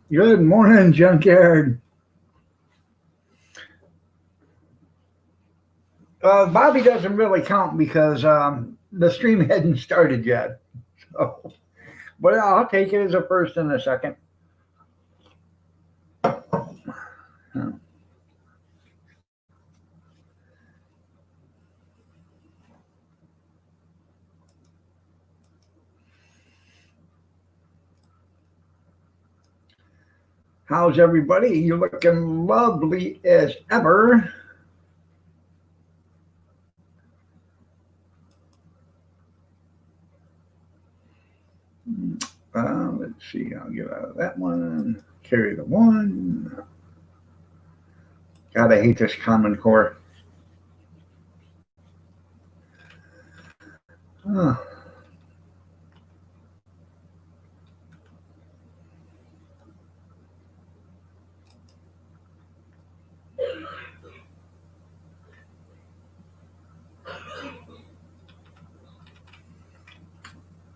Good morning, Junkyard. Bobby doesn't really count because the stream hadn't started yet. So, but I'll take it as a first and a second. How's everybody? You're looking lovely as ever. Let's see. I'll get out of that one. Carry the one. God, I hate this Common Core. Oh.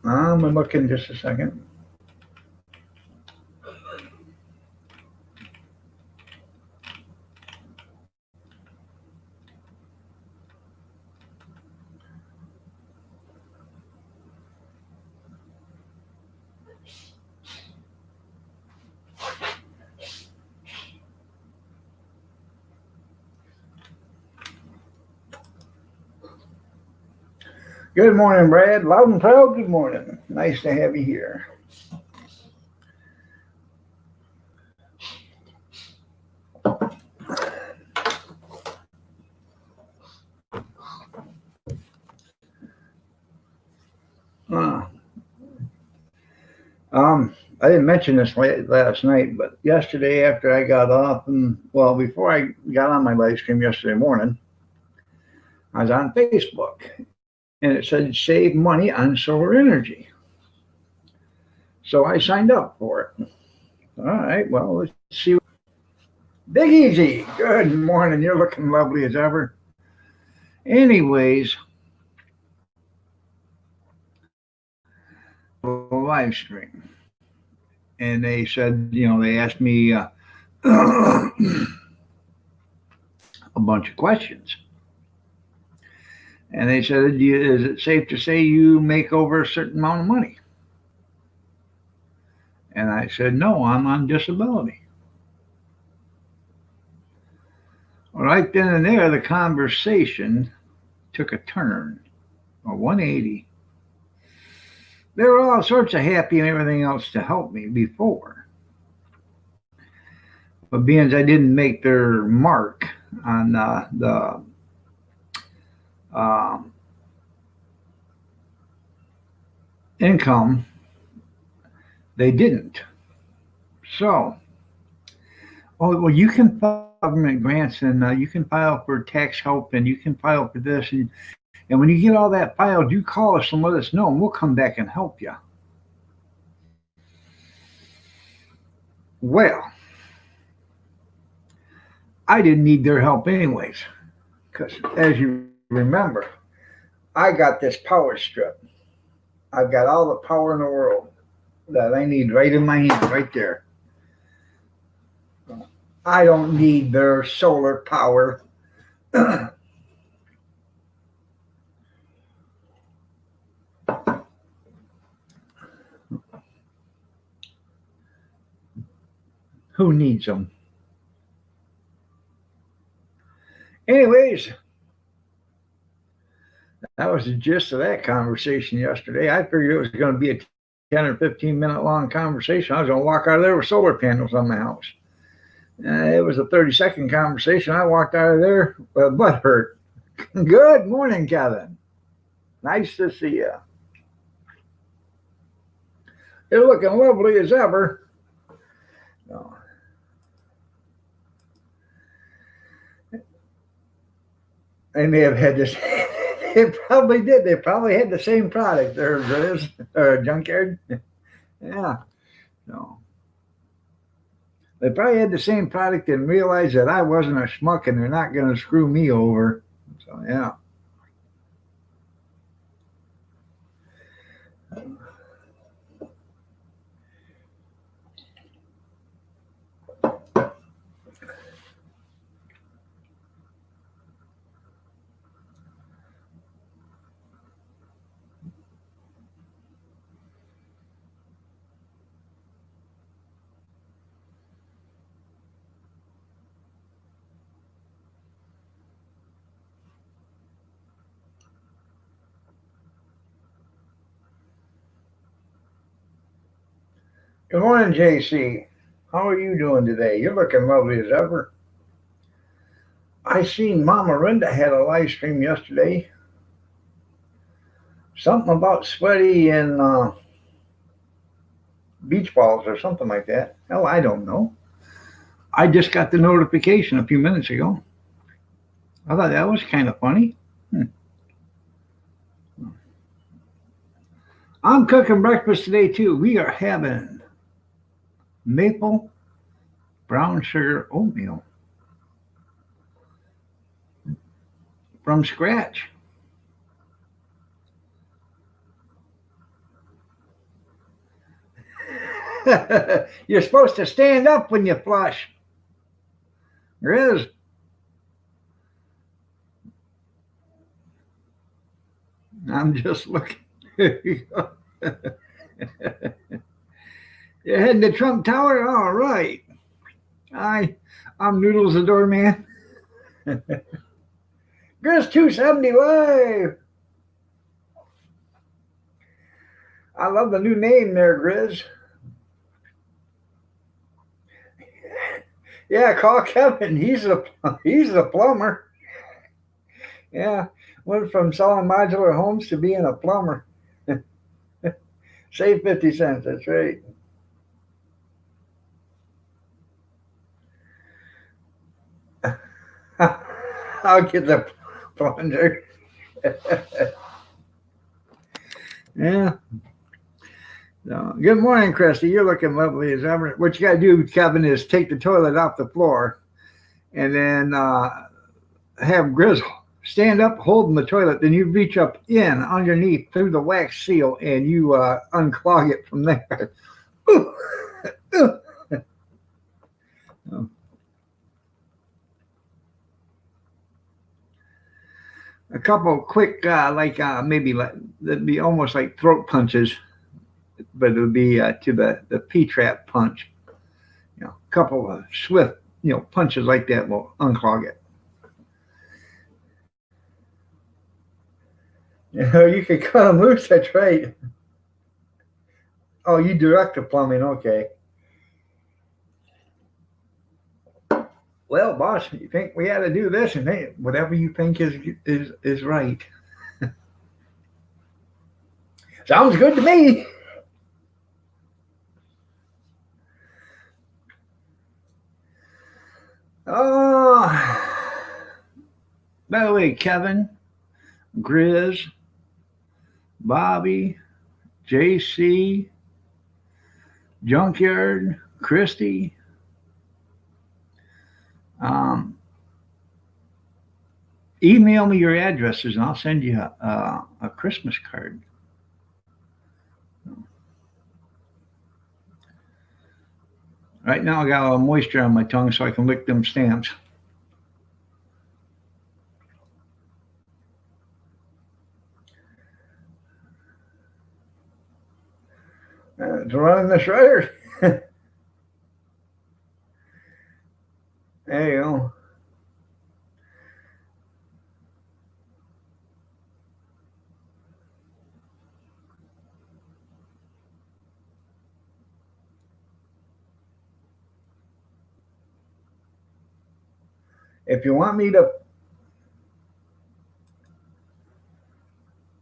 I'm gonna look in just a second. Good morning, Brad. Loud and proud. Good morning. Nice to have you here. Uh, I didn't mention this last night, but yesterday after I got off, and well, before I got on my live stream yesterday morning, I was on Facebook, and it said save money on solar energy. So I signed up for it. All right, well, let's see. Big Easy, good morning. You're looking lovely as ever. Anyways, live stream, and they said, they asked me a bunch of questions. And they said, is it safe to say you make over a certain amount of money? And I said, no, I'm on disability. Right then and there, the conversation took a turn, a 180. There were all sorts of happy and everything else to help me before. But being as I didn't make their mark on the income, they didn't. So, well, you can file government grants and you can file for tax help and you can file for this. And when you get all that filed, you call us and let us know and we'll come back and help you. Well, I didn't need their help anyways, because as you remember, I got this power strip. I've got all the power in the world that I need right in my hand, right there. I don't need their solar power. Who needs them? Anyways, that was the gist of that conversation yesterday. I figured it was going to be a 10 or 15-minute long conversation. I was going to walk out of there with solar panels on my house. It was a 30-second conversation. I walked out of there, butt hurt. Good morning, Kevin. Nice to see you. You're looking lovely as ever. No. They may have had this. They probably did. They probably had the same product. There it is, Junkyard. Yeah. No. They probably had the same product and realized that I wasn't a schmuck and they're not going to screw me over. So, yeah. Good morning, JC. How are you doing today? You're looking lovely as ever. I seen Mama Rinda had a live stream yesterday. Something about sweaty and beach balls or something like that. Hell, I don't know. I just got the notification a few minutes ago. I thought that was kind of funny. Hmm. I'm cooking breakfast today too. We are having maple brown sugar oatmeal from scratch. You're supposed to stand up when you flush. Riz, I'm just looking. You're heading to Trump Tower? All right. I, I'm Noodles the doorman. Grizz 270 live. I love the new name there, Grizz. Yeah, call Kevin. He's a plumber. Yeah, went from selling modular homes to being a plumber. Save 50 cents. That's right. I'll get the plunger. Yeah. So, good morning, Christy. You're looking lovely as ever. What you got to do, Kevin, is take the toilet off the floor and then have Grizz stand up holding the toilet. Then you reach up in underneath through the wax seal and you unclog it from there. A couple quick, maybe like that'd be almost like throat punches, but it would be to the P trap punch. A couple of swift, punches like that will unclog it. You could cut them loose. That's right. Oh, you direct the plumbing. Okay. Well, boss, you think we ought to do this, and hey, whatever you think is right. Sounds good to me. Oh, by the way, Kevin, Grizz, Bobby, JC, Junkyard, Christy. Um, Email me your addresses and I'll send you a Christmas card. Right now, I got a little moisture on my tongue so I can lick them stamps. To run in the shredder. There you go. If you want me to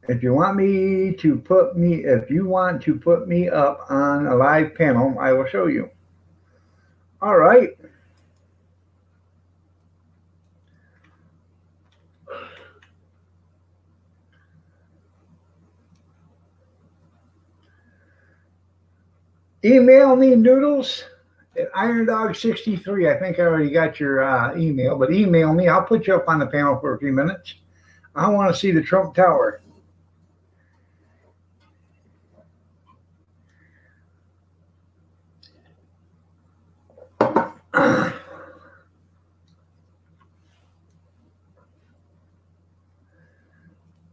if you want me to put me if you want to put me up on a live panel, I will show you. All right. Email me noodles at IronDog63. I think I already got your email, but email me. I'll put you up on the panel for a few minutes. I want to see the Trump Tower.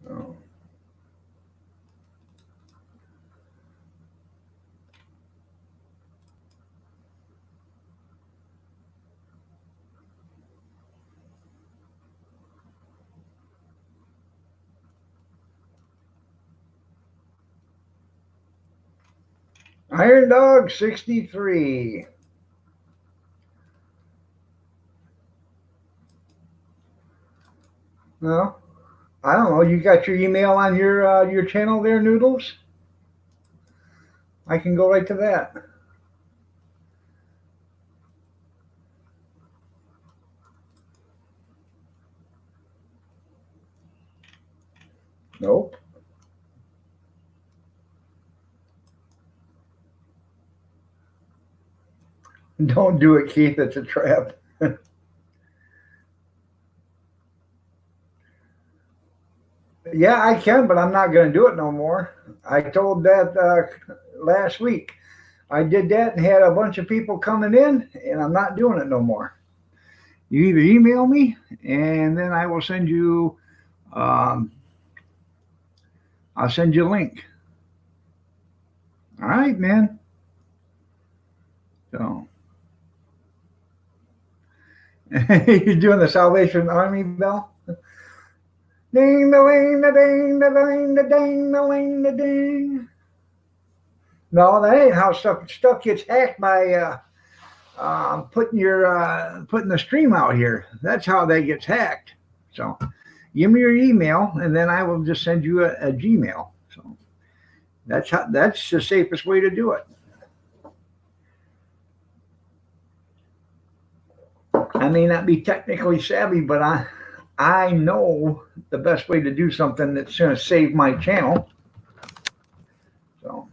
Oh. Iron Dog 63. No, I don't know. You got your email on your channel there, Noodles? I can go right to that. Nope. Don't do it, Keith. It's a trap. Yeah, I can, but I'm not going to do it no more. I told that last week. I did that and had a bunch of people coming in, and I'm not doing it no more. You either email me, and then I will send you. Um, I'll send you a link. All right, man. So you're doing the Salvation Army bell. Ding the ding the ding the ding the ding the ding the ding. No, that ain't how stuff gets hacked by putting the stream out here. That's how that gets hacked. So give me your email, and then I will just send you a Gmail. So that's the safest way to do it. I may not be technically savvy, but I know the best way to do something that's going to save my channel. So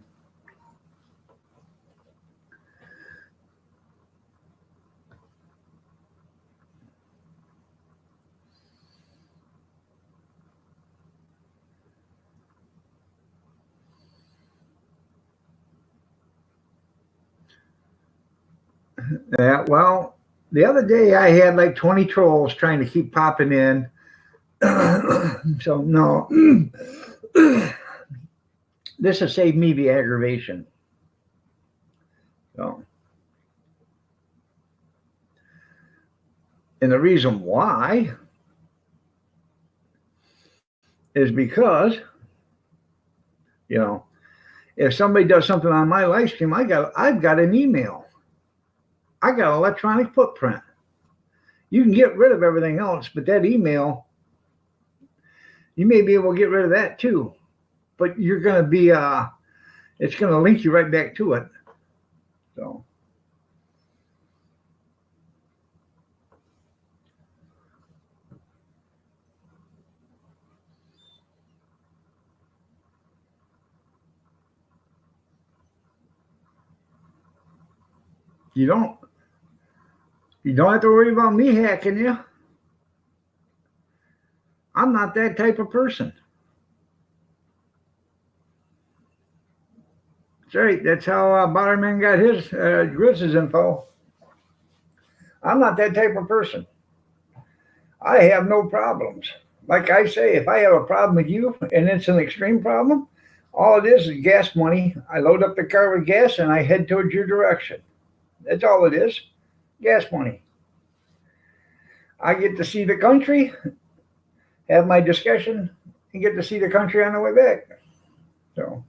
yeah, well, the other day I had like 20 trolls trying to keep popping in. So no, this has saved me the aggravation. So, and the reason why is because you know if somebody does something on my live stream, I've got an email. I got an electronic footprint. You can get rid of everything else, but that email, you may be able to get rid of that too. But you're going to be, it's going to link you right back to it. So, you don't, you don't have to worry about me hacking you. I'm not that type of person. That's right. That's how Bowerman got his Grizz's info. I'm not that type of person. I have no problems. Like I say, if I have a problem with you and it's an extreme problem, all it is gas money. I load up the car with gas and I head towards your direction. That's all it is. Gas money. I get to see the country, have my discussion, and get to see the country on the way back. So,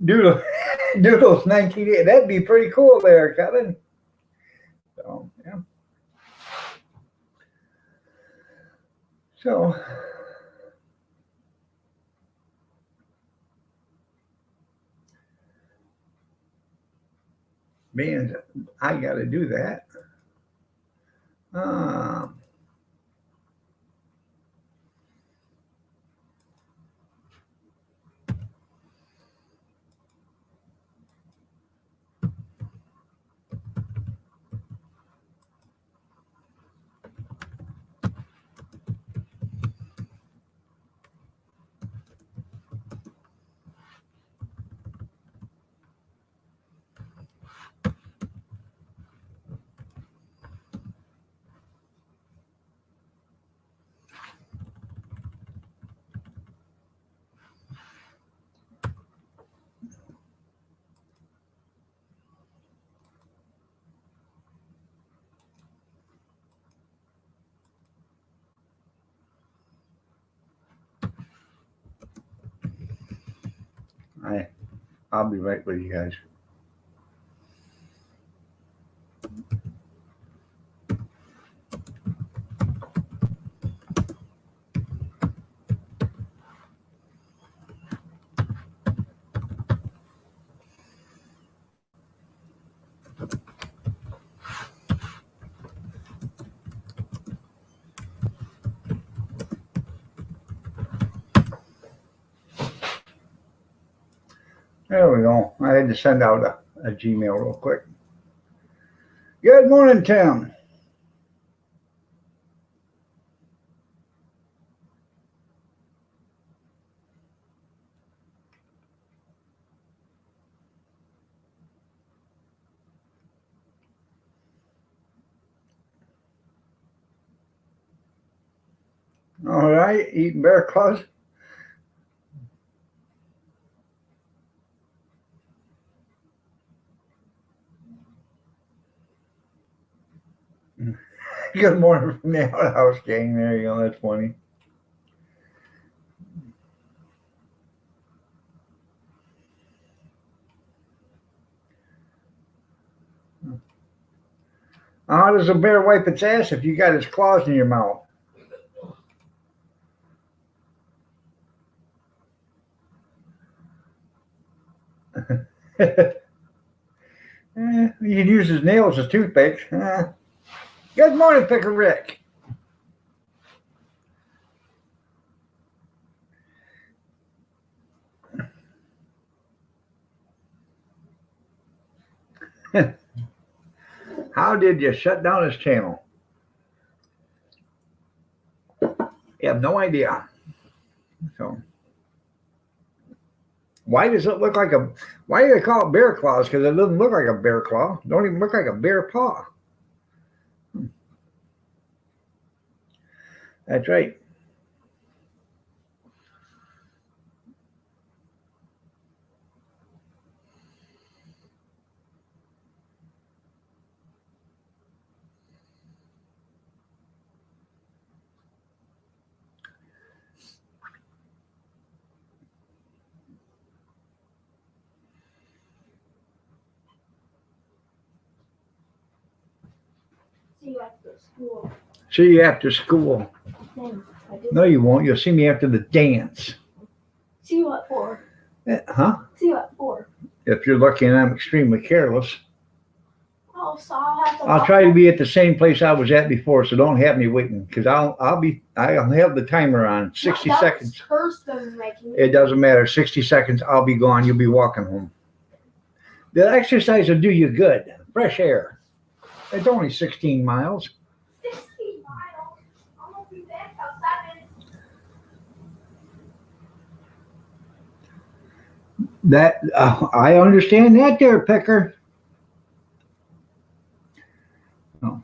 Doodle, Doodles 1980. That'd be pretty cool there, Kevin. So, yeah. So, man, I got to do that. Um, I'll be right with you guys. There we go. I had to send out a Gmail real quick. Good morning, Tim. All right, eating bear claws. Good morning from the outhouse gang. There you go. That's funny. How does a bear wipe its ass if you got its claws in your mouth? You can use his nails as toothpicks. Good morning, Picker Rick. How did you shut down his channel? You have no idea. So, why does it look like a? Why do they call it bear claws? Because it doesn't look like a bear claw. Don't even look like a bear paw. That's right. See you after school. See you after school. No, you won't. You'll see me after the dance. See you at 4. Huh? See you at 4. If you're lucky and I'm extremely careless. Oh, so I'll have to. I'll try to be at the same place I was at before, so don't have me waiting, because I'll have the timer on 60 seconds. First been making It doesn't matter. 60 seconds, I'll be gone. You'll be walking home. The exercise will do you good. Fresh air. It's only 16 miles. 60 miles. I'm gonna be back outside. That I understand that, there, Picker. Oh.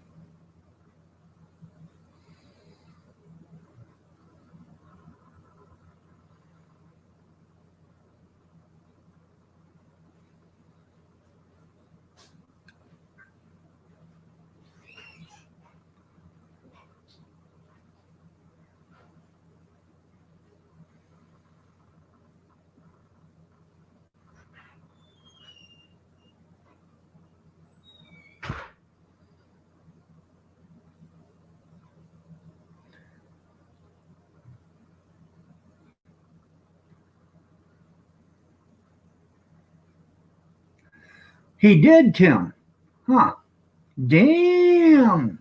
He did, Tim. Huh. Damn.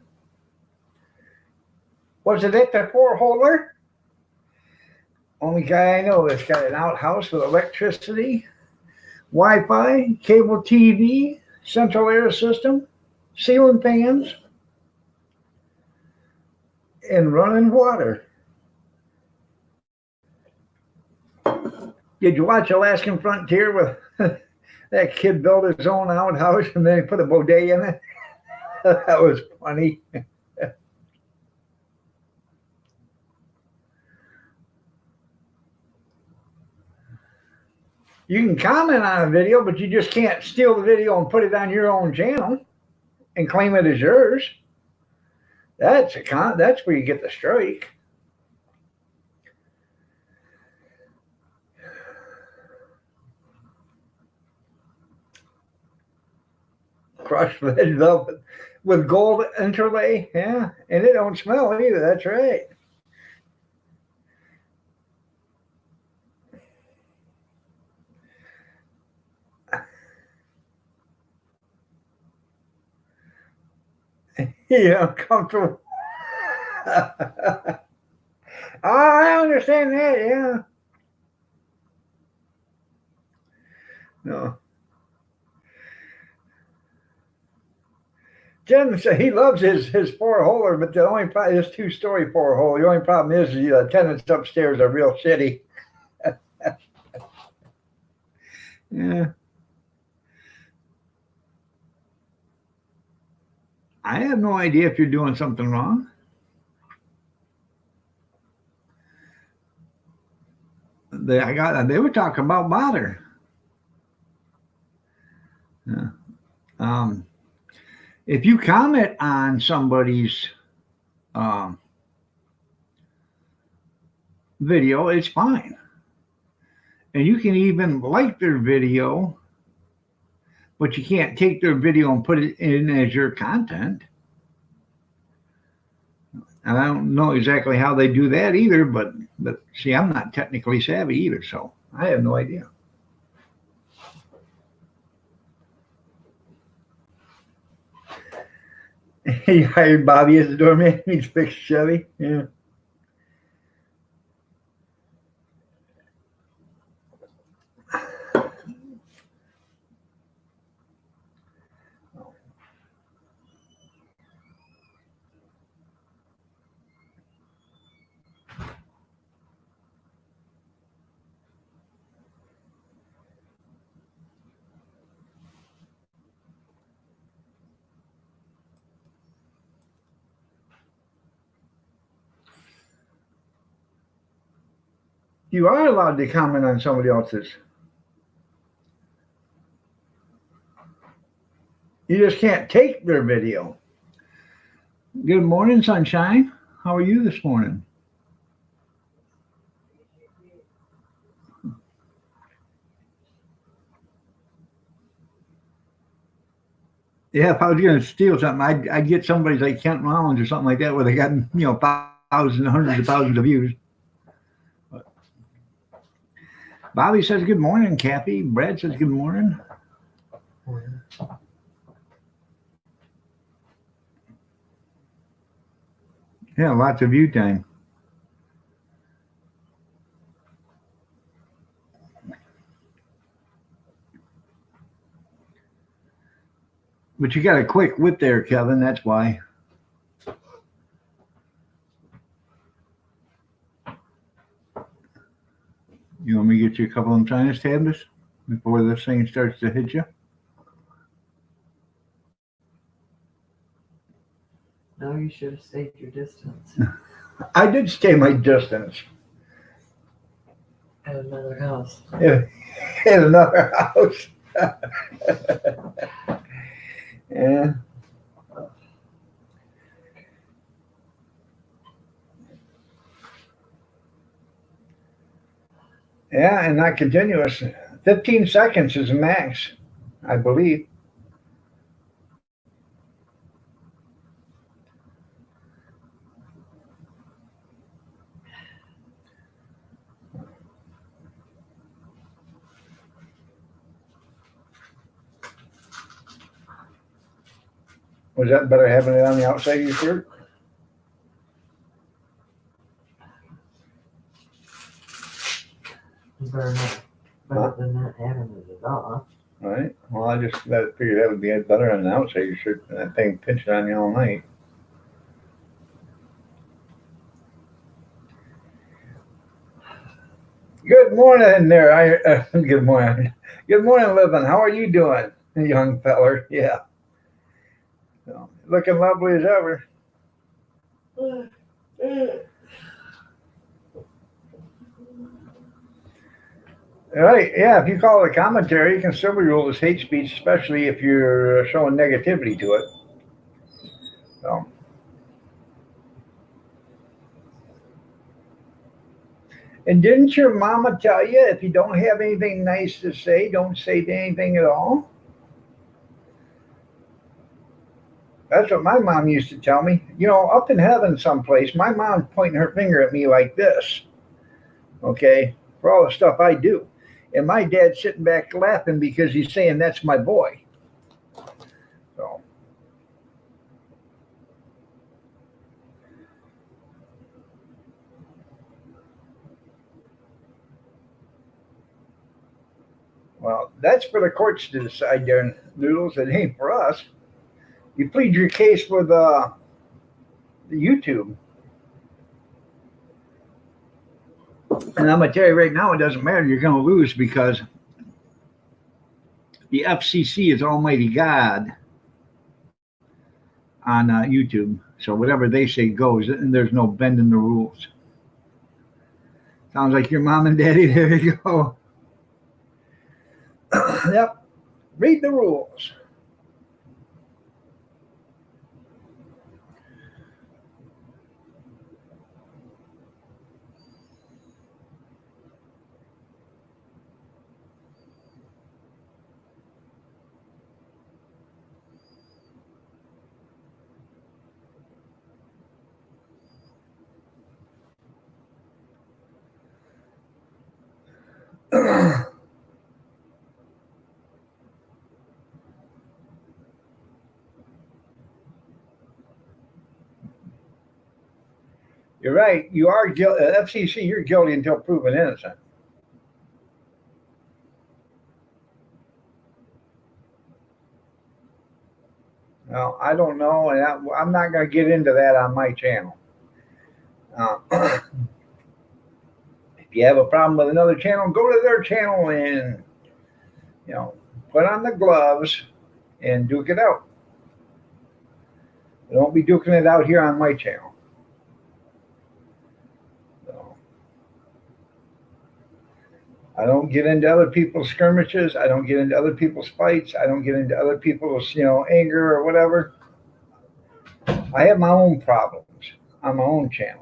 Was it at the four-holer? Only guy I know that's got an outhouse with electricity, Wi-Fi, cable TV, central air system, ceiling fans, and running water. Did you watch Alaskan Frontier with that kid built his own outhouse and then he put a bodega in it? That was funny. You can comment on a video, but you just can't steal the video and put it on your own channel and claim it as yours. That's where you get the strike. Crushed red velvet with gold interlay. Yeah, and it don't smell either. That's right. Yeah, comfortable. Oh, I understand that. Yeah. No. Jim said he loves his four holer, but the only problem is 2-story four hole. The only problem is the tenants upstairs are real shitty. Yeah. I have no idea if you're doing something wrong. They were talking about bother. Yeah. If you comment on somebody's um, video, it's fine, and you can even like their video, but you can't take their video and put it in as your content. And I don't know exactly how they do that either, but see, I'm not technically savvy either, so I have no idea. He hired Bobby as the doorman. He's fixed Chevy. Yeah. You are allowed to comment on somebody else's. You just can't take their video. Good morning, sunshine. How are you this morning? Yeah, if I was going to steal something, I'd get somebody like Kent Rollins or something like that, where they got thousands, hundreds of thousands of views. But Bobby says good morning, Cappy. Brad says good morning. Yeah, lots of view time. But you got a quick wit there, Kevin. That's why. You want me to get you a couple of China's tablets before this thing starts to hit you? No, you should have stayed your distance. I did stay my distance. At another house. Yeah, in another house. Yeah. Yeah, and not continuous. 15 seconds is the max, I believe. Was that better having it on the outside of your shirt? Better than not having it at all. All right. Well, I just figured that would be better on the outside of your shirt than that thing pinching on you all night. Good morning there. Good morning. Good morning, Livin. How are you doing, young feller? Yeah. So, looking lovely as ever. All right. Yeah. If you call it a commentary, you can still be ruled as hate speech, especially if you're showing negativity to it. So. And didn't your mama tell you if you don't have anything nice to say, don't say anything at all? That's what my mom used to tell me. You know, up in heaven someplace, my mom's pointing her finger at me like this, okay, for all the stuff I do. And my dad's sitting back laughing because he's saying that's my boy. So. Well, that's for the courts to decide there, Noodles. It ain't for us. You plead your case with YouTube. And I'm going to tell you right now, it doesn't matter. You're going to lose because the FCC is Almighty God on YouTube. So whatever they say goes, and there's no bending the rules. Sounds like your mom and daddy. There you go. Yep. Read the rules. You're right. You are guilty. FCC, you're guilty until proven innocent. Now, I don't know, and I'm not going to get into that on my channel. If you have a problem with another channel, go to their channel and, put on the gloves and duke it out. Don't be duking it out here on my channel. I don't get into other people's skirmishes. I don't get into other people's fights. I don't get into other people's, anger or whatever. I have my own problems on my own channel.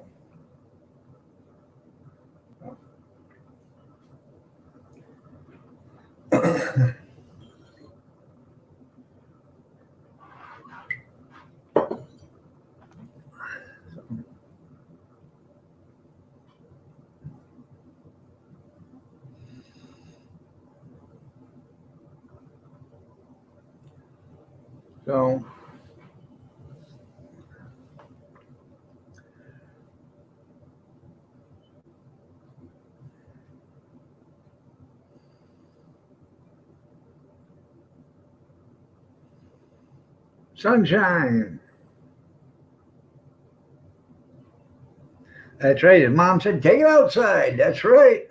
So, sunshine. That's right. His mom said, take it outside. That's right.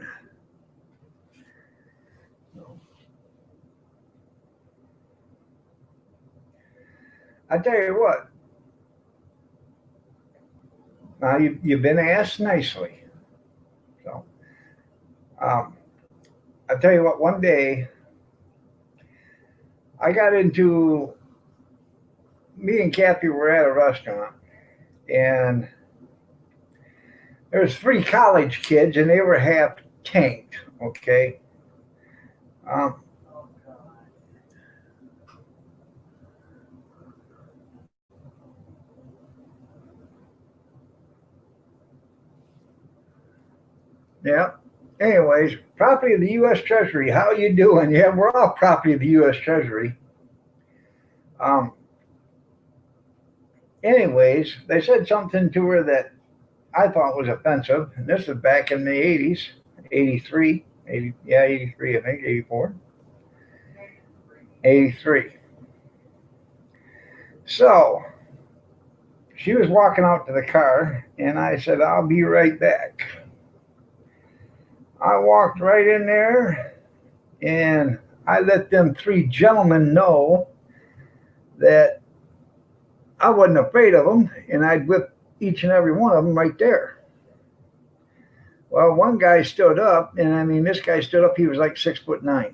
I tell you what. Now you've been asked nicely. So, I tell you what. One day, I got into. Me and Kathy were at a restaurant, and there was 3 college kids, and they were half tanked. Okay. Yeah. Anyways, property of the U.S. Treasury. How you doing? Yeah, we're all property of the U.S. Treasury. Anyways, they said something to her that I thought was offensive. And this is back in the 80s, 83, 83, I think, 84, 83. So she was walking out to the car, and I said, I'll be right back. I walked right in there, and I let them 3 gentlemen know that I wasn't afraid of them, and I'd whip each and every one of them right there. Well, one guy stood up, and this guy stood up. He was like 6'9",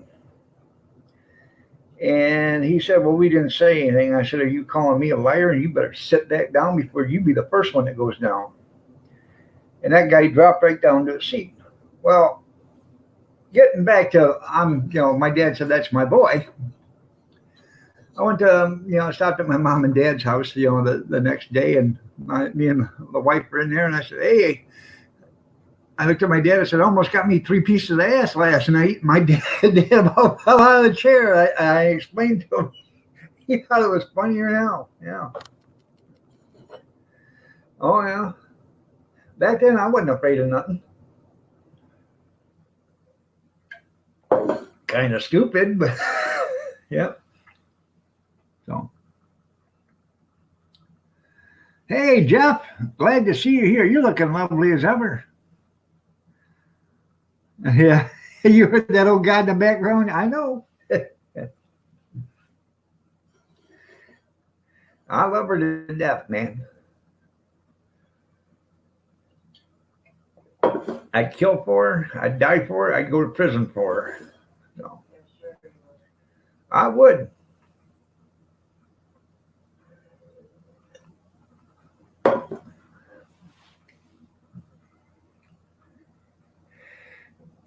and he said, "Well, we didn't say anything." I said, "Are you calling me a liar? And you better sit back down before you be the first one that goes down." And that guy dropped right down to his seat. Well, getting back to my dad said that's my boy. I went to, I stopped at my mom and dad's house, the next day, and me and the wife were in there, and I said, "Hey," I looked at my dad. I said, "Almost got me 3 pieces of ass last night." My dad about fell out of the chair. I explained to him. He thought it was funnier now. Yeah. Oh yeah. Back then, I wasn't afraid of nothing. Kind of stupid, but yep. So, hey Jeff, glad to see you here. You're looking lovely as ever. Yeah, you heard that old guy in the background? I know. I love her to death, man. I'd kill for her. I'd die for her. I'd go to prison for her. So I would.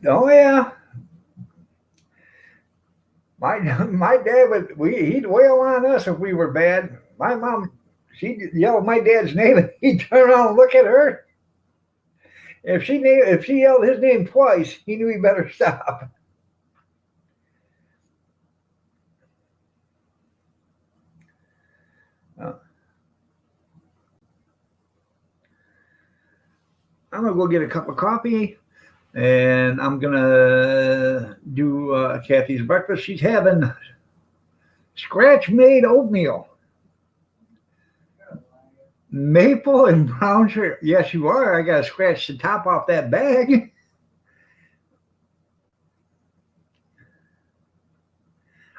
Oh yeah, my dad would. He'd wail on us if we were bad. My mom, she'd yell my dad's name, and he'd turn around and look at her. If she yelled his name twice, he knew he better stop. Uh, I'm gonna go get a cup of coffee, and I'm gonna do Kathy's breakfast. She's having scratch made oatmeal, maple and brown sugar. Yes, you are. I gotta scratch the top off that bag.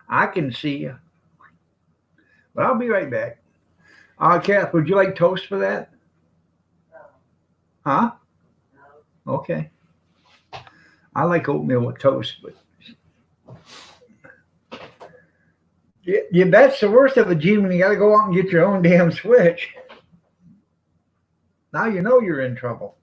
I can see you, but I'll be right back. Kath, would you like toast for that? Huh? Okay. I like oatmeal with toast, but that's the worst of it, Gene, when you got to go out and get your own damn switch. Now you know you're in trouble.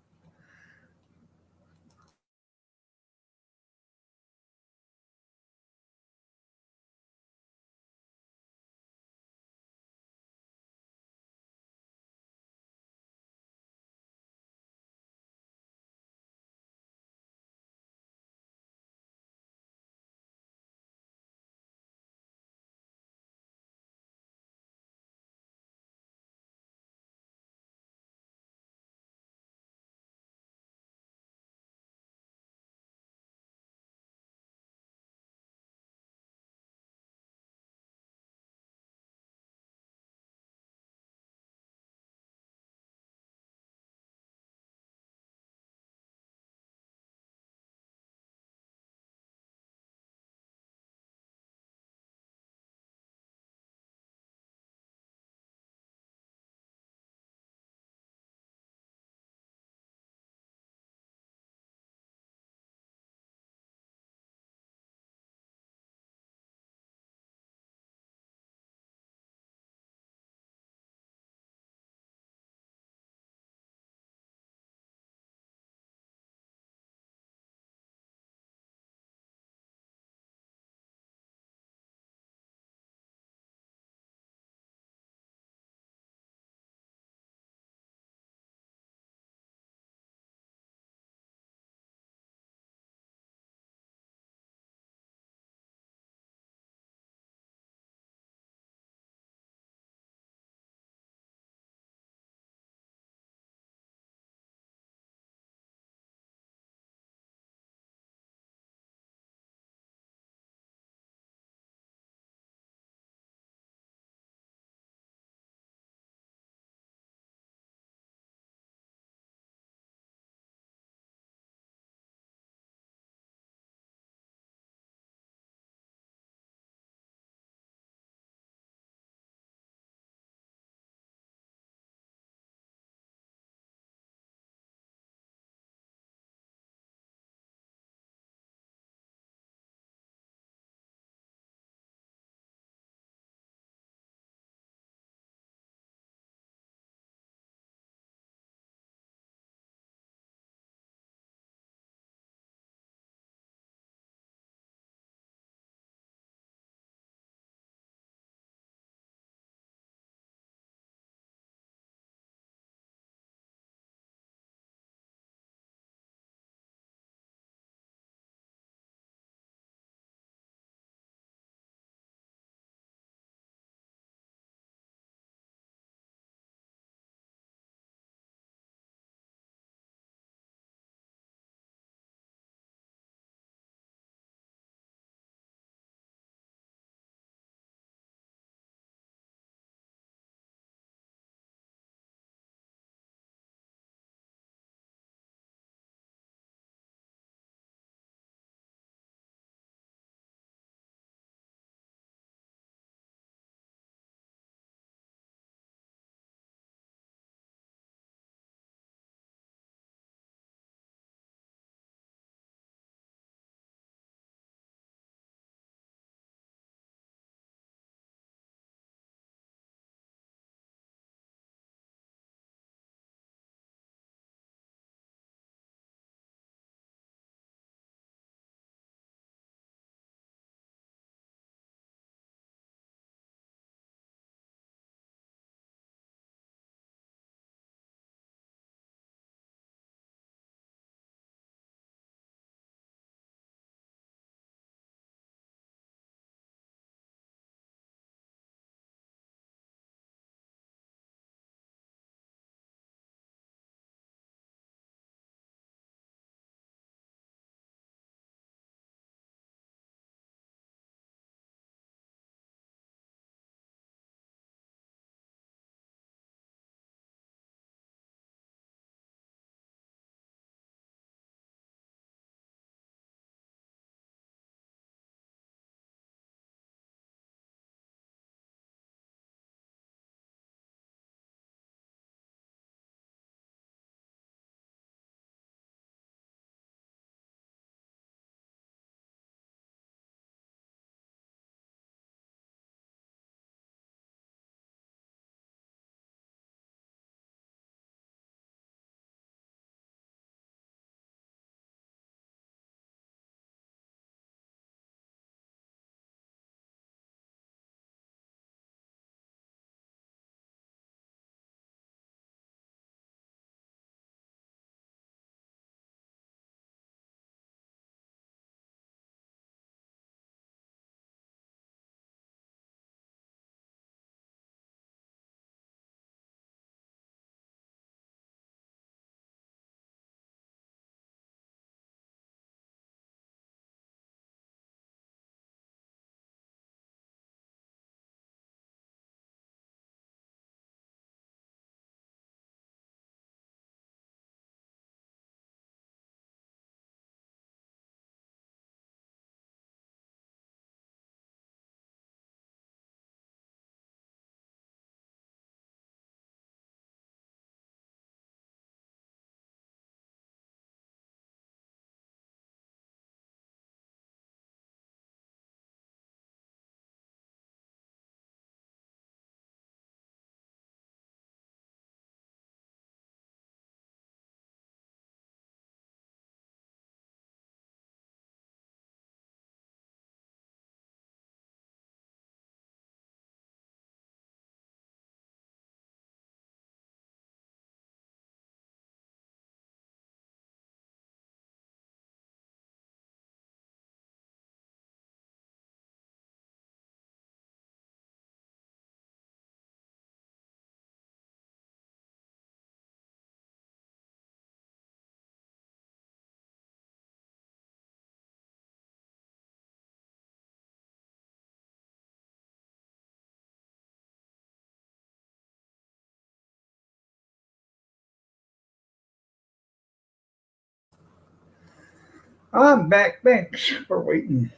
I'm back. Thanks for waiting.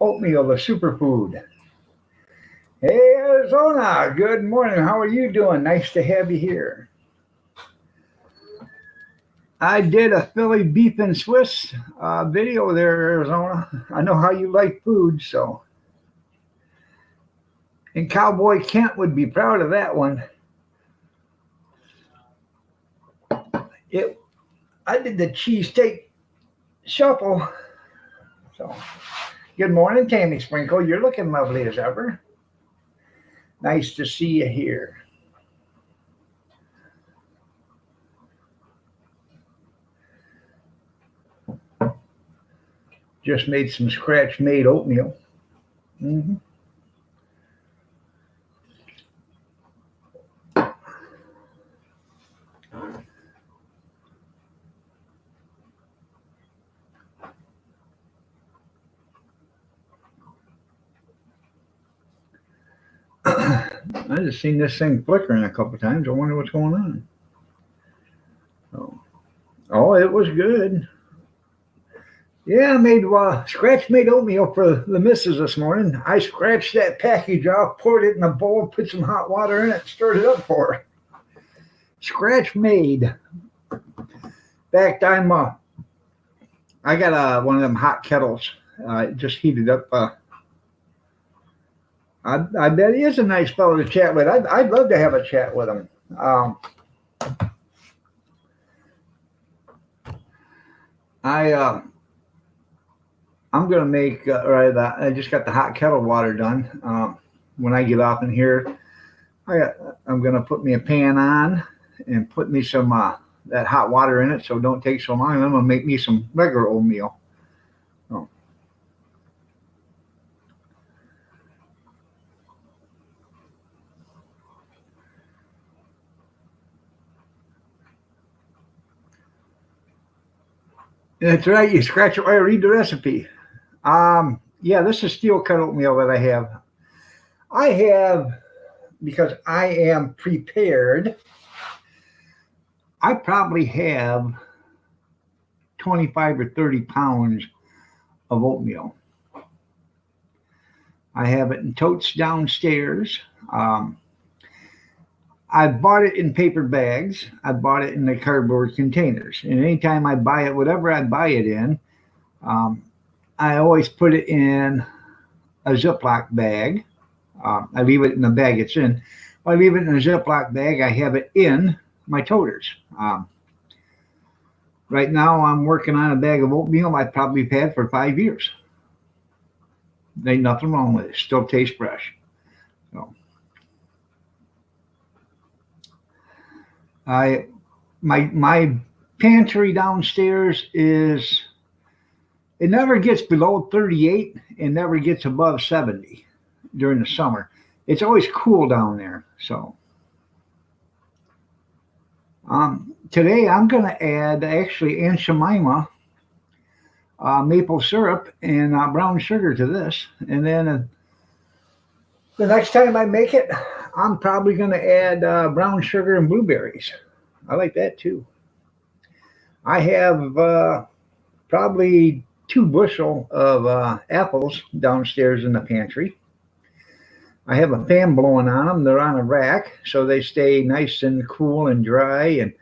Oatmeal, the superfood. Hey, Arizona. Good morning. How are you doing? Nice to have you here. I did a Philly beef and Swiss video there, Arizona. I know how you like food, so. And Cowboy Kent would be proud of that one. It. I did the cheesesteak shuffle. So, good morning, Tammy Sprinkle. You're looking lovely as ever. Nice to see you here. Just made some scratch-made oatmeal. Mm-hmm. I just seen this thing flickering a couple times. I wonder what's going on. Oh, it was good. Yeah, I made scratch-made oatmeal for the missus this morning. I scratched that package off, poured it in a bowl, put some hot water in it, stirred it up for her. Scratch-made. In fact, I got one of them hot kettles. Just heated up. I bet he is a nice fellow to chat with. I'd love to have a chat with him. I'm gonna make I just got the hot kettle water done. When I get off in here, I'm gonna put me a pan on and put me some that hot water in it, so it don't take so long. And I'm gonna make me some regular oatmeal. Oh. That's right. You scratch it while I read the recipe. Yeah, this is steel cut oatmeal that I have. I have, because I am prepared, I probably have 25 or 30 pounds of oatmeal. I have it in totes downstairs. I bought it in paper bags. I bought it in the cardboard containers. And anytime I buy it, whatever I buy it in, I always put it in a Ziploc bag. I leave it in the bag it's in. If I leave it in a Ziploc bag, I have it in my toters. Right now, I'm working on a bag of oatmeal I've probably had for 5 years. There ain't nothing wrong with it. Still tastes fresh. So, my pantry downstairs is, it never gets below 38 and never gets above 70 during the summer. It's always cool down there. So today I'm going to add actually Aunt Jemima maple syrup and brown sugar to this. And then the next time I make it, I'm probably going to add brown sugar and blueberries. I like that too. I have probably 2 bushel of apples downstairs in the pantry. I have a fan blowing on them. They're on a rack, so they stay nice and cool and dry, and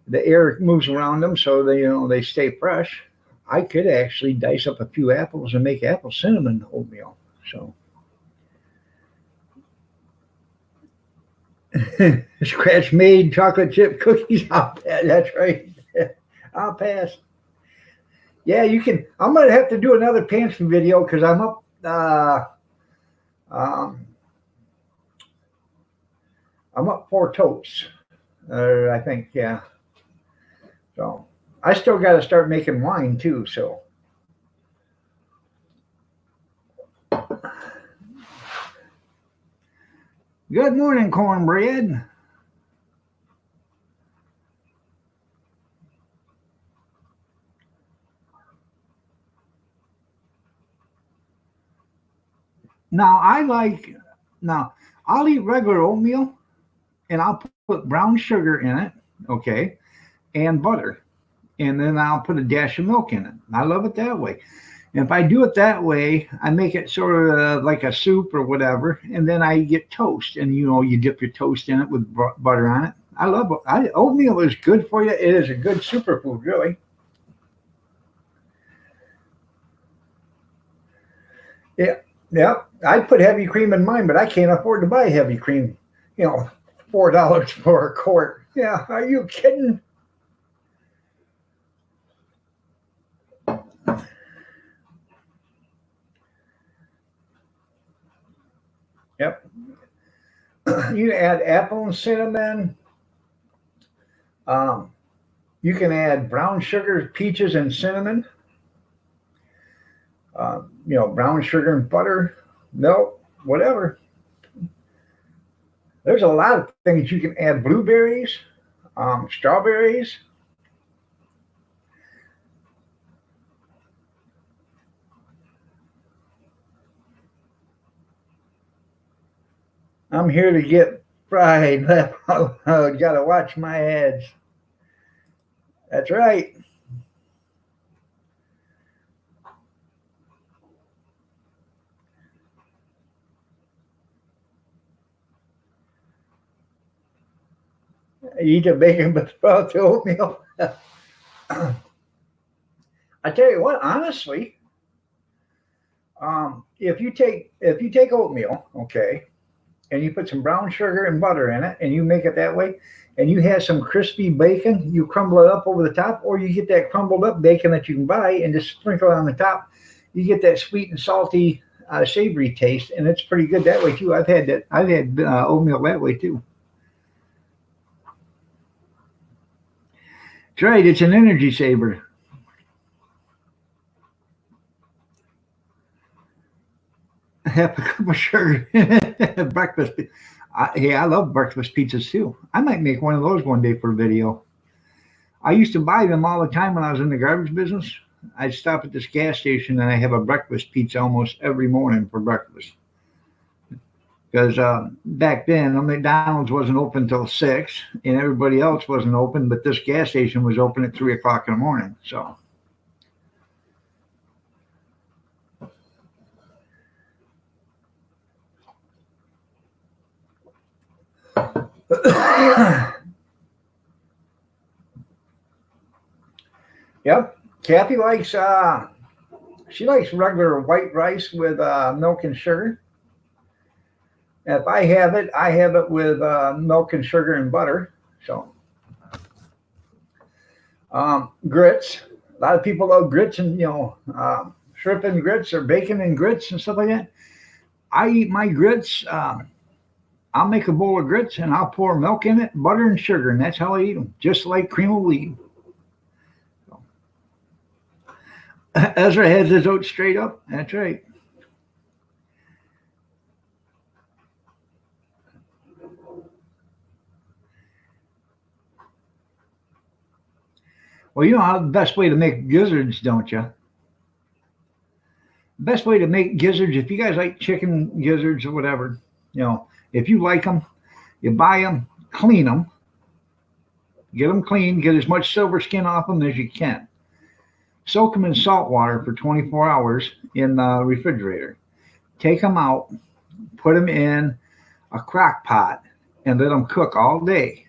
the air moves around them, so they stay fresh. I could actually dice up a few apples and make apple cinnamon oatmeal. So scratch made chocolate chip cookies. That's right. I'll pass. Yeah, you can. I'm gonna have to do another pantry video because I'm up. I'm up 4 totes. I think, yeah. So I still got to start making wine too. So good morning, cornbread. Now I'll eat regular oatmeal and I'll put brown sugar in it, okay, and butter. and then I'll put a dash of milk in it. I love it that way. And if I do it that way, I make it sort of like a soup or whatever, and then I get toast, and you dip your toast in it with butter on it. I love it. Oatmeal is good for you. It is a good superfood, really. Yeah, yeah. I put heavy cream in mine, but I can't afford to buy heavy cream. $4 for a quart. Yeah, are you kidding? Yep. You add apple and cinnamon. You can add brown sugar, peaches, and cinnamon. Brown sugar and butter, milk, whatever. There's a lot of things you can add. Blueberries, strawberries. I'm here to get fried. Gotta watch my ads. That's right. Eat the bacon, but throw out the oatmeal. I tell you what, honestly, if you take oatmeal, okay, and you put some brown sugar and butter in it, and you make it that way, and you have some crispy bacon, you crumble it up over the top, or you get that crumbled up bacon that you can buy and just sprinkle it on the top. You get that sweet and salty, savory taste, and it's pretty good that way too. I've had that. I've had oatmeal that way too. That's right. It's an energy saver. Half a cup of sugar. Breakfast. I love breakfast pizzas too. I might make one of those one day for a video. I used to buy them all the time when I was in the garbage business. I'd stop at this gas station and I have a breakfast pizza almost every morning for breakfast. Because back then, McDonald's wasn't open till 6, and everybody else wasn't open, but this gas station was open at 3 o'clock in the morning. So. Yep. Kathy likes she likes regular white rice with milk and sugar. If I have it with milk and sugar and butter. So grits. A lot of people love grits and shrimp and grits or bacon and grits and stuff like that. I eat my grits. I'll make a bowl of grits and I'll pour milk in it, butter and sugar, and that's how I eat them, just like cream of wheat. So. Ezra has his oats straight up. That's right. Well, you know how the best way to make gizzards, don't you? The best way to make gizzards, if you guys like chicken gizzards or whatever, if you like them, you buy them, clean them, get them clean, get as much silver skin off them as you can. Soak them in salt water for 24 hours in the refrigerator. Take them out, put them in a crock pot, and let them cook all day.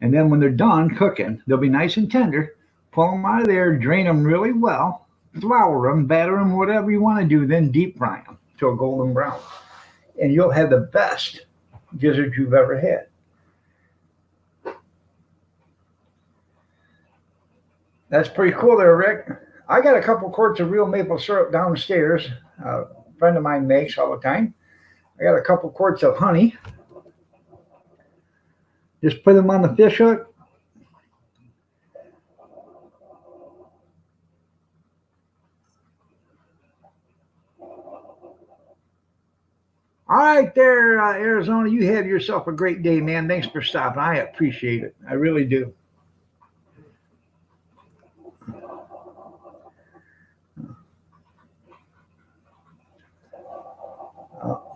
And then when they're done cooking, they'll be nice and tender. Pull them out of there, drain them really well, flour them, batter them, whatever you want to do, then deep fry them to a golden brown. And you'll have the best gizzard you've ever had. That's pretty cool there, Rick. I got a couple quarts of real maple syrup downstairs. A friend of mine makes all the time. I got a couple quarts of honey. Just put them on the fish hook. All right there, Arizona, you have yourself a great day, man. Thanks for stopping. I appreciate it. I really do.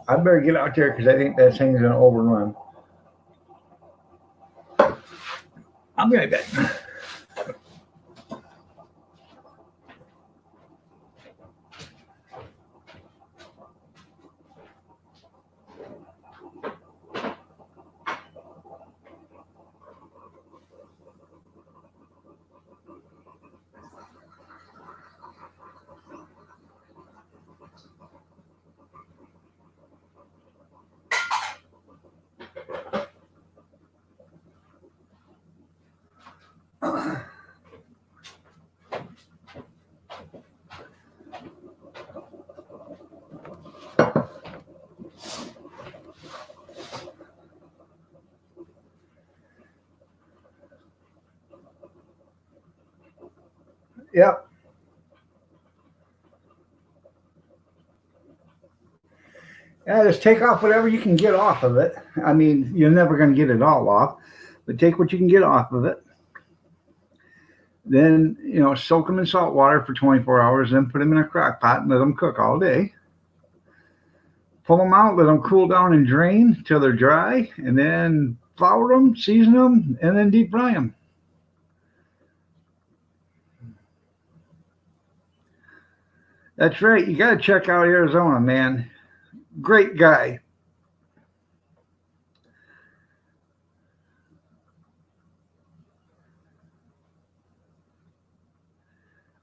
I better get out there because I think that thing's going to overrun. I'll be right back. Yep. Yeah, just take off whatever you can get off of it. I mean, you're never going to get it all off, but take what you can get off of it. Then, soak them in salt water for 24 hours, then put them in a crock pot and let them cook all day. Pull them out, let them cool down and drain till they're dry, and then flour them, season them, and then deep fry them. That's right. You got to check out Arizona, man. Great guy.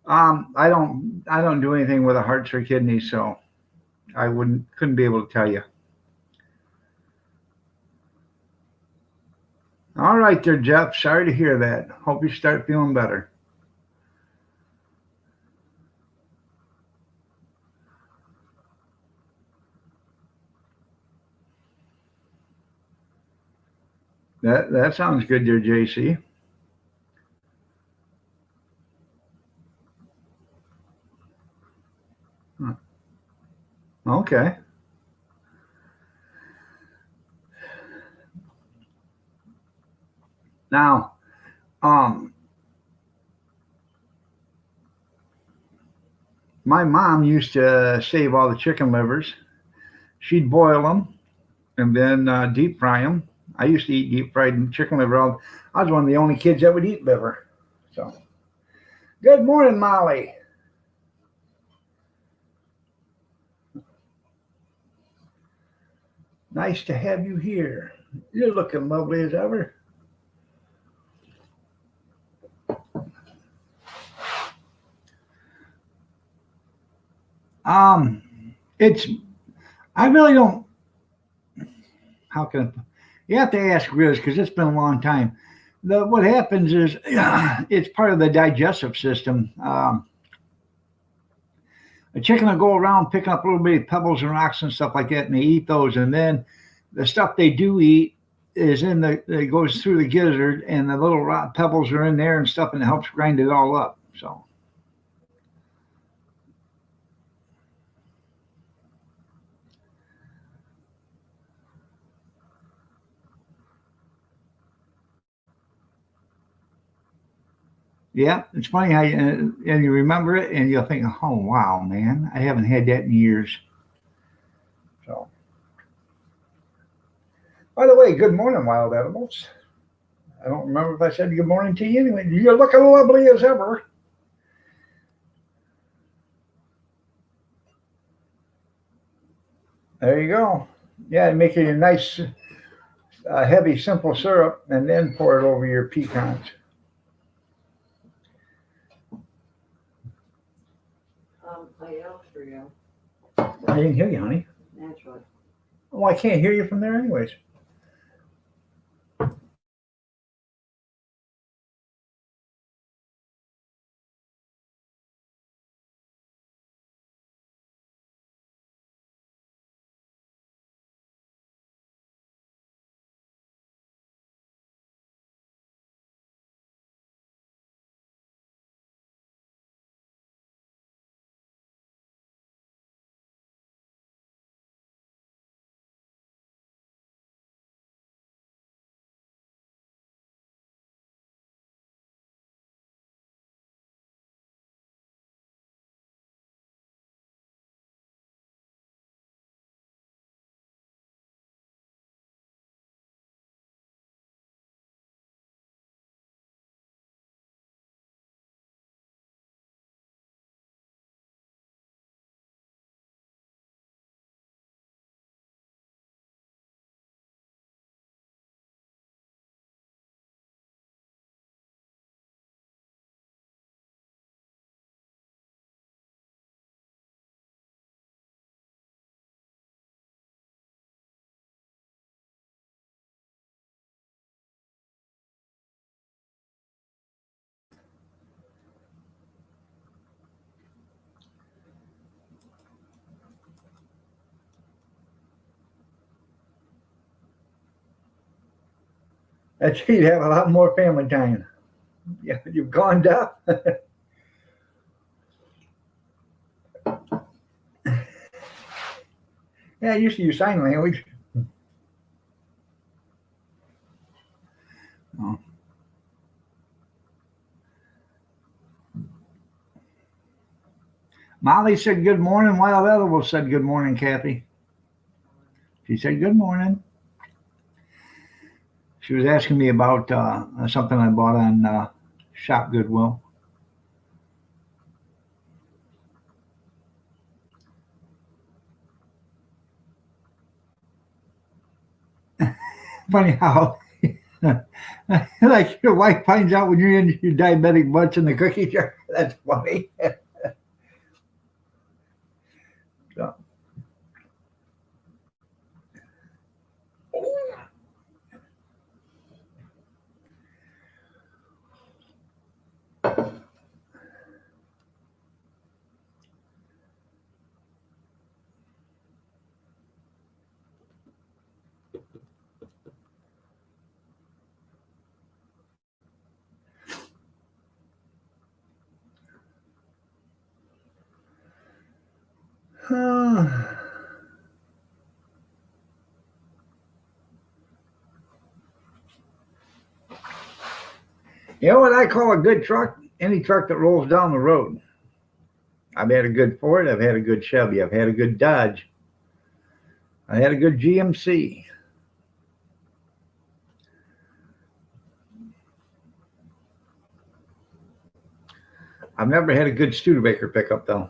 I don't do anything with the hearts or kidneys, so I couldn't be able to tell you. All right there, Jeff. Sorry to hear that. Hope you start feeling better. That sounds good there, JC. Okay. Now, um, my mom used to save all the chicken livers. She'd boil them and then deep fry them. I used to eat deep fried chicken liver. I was one of the only kids that would eat liver. So, good morning, Molly. Nice to have you here. You're looking lovely as ever. Um, it's I really don't. How can you have to ask Riz because it's been a long time. What happens is it's part of the digestive system. A chicken will go around picking up little bitty pebbles and rocks and stuff like that, and they eat those. And then the stuff they do eat is it goes through the gizzard, and the little rock pebbles are in there and stuff, and it helps grind it all up. So yeah, it's funny how and you remember it, and you'll think, oh wow, man, I haven't had that in years. So by the way, good morning, wild animals. I don't remember if I said good morning to you anyway. You're looking lovely as ever. There you go. Yeah, make it a nice, heavy, simple syrup, and then pour it over your pecans. I yelled for you, I didn't hear you, honey. naturally. Oh, I can't hear you from there, anyways. You'd have a lot more family time. Yeah, you've gone deaf. Yeah, I used to use sign language. Oh. Molly said good morning. Wild Edible said good morning, Kathy. She said good morning. She was asking me about something I bought on Shop Goodwill. Funny how, like your wife finds out when you're in your diabetic butts in the cookie jar. That's funny. So, you know what I call a good truck? Any truck that rolls down the road. I've had a good Ford. I've had a good Chevy. I've had a good Dodge. I had a good GMC. I've never had a good Studebaker pickup though.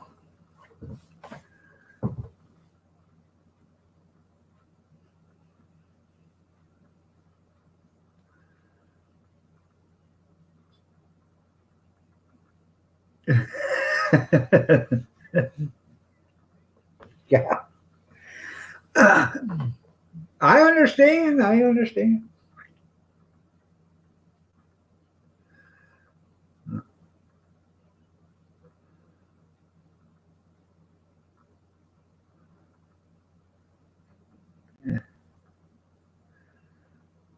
Yeah. I understand. I understand.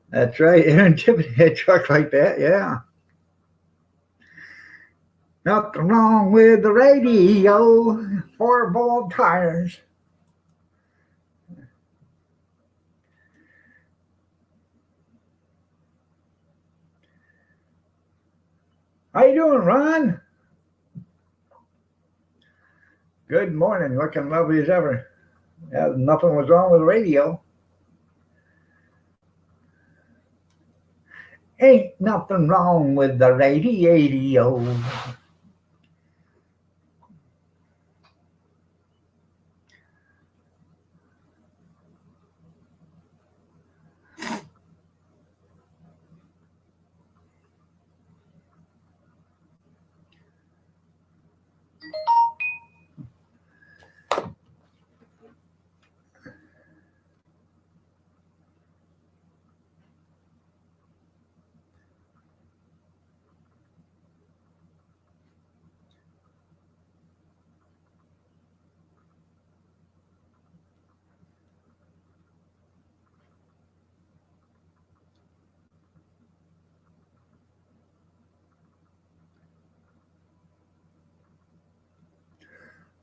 That's right. Aaron Tippett had a truck like that. Yeah. Nothing wrong with the radio. 4 bulb tires. How you doing, Ron? Good morning. Looking lovely as ever. Yeah, nothing was wrong with the radio. Ain't nothing wrong with the radio.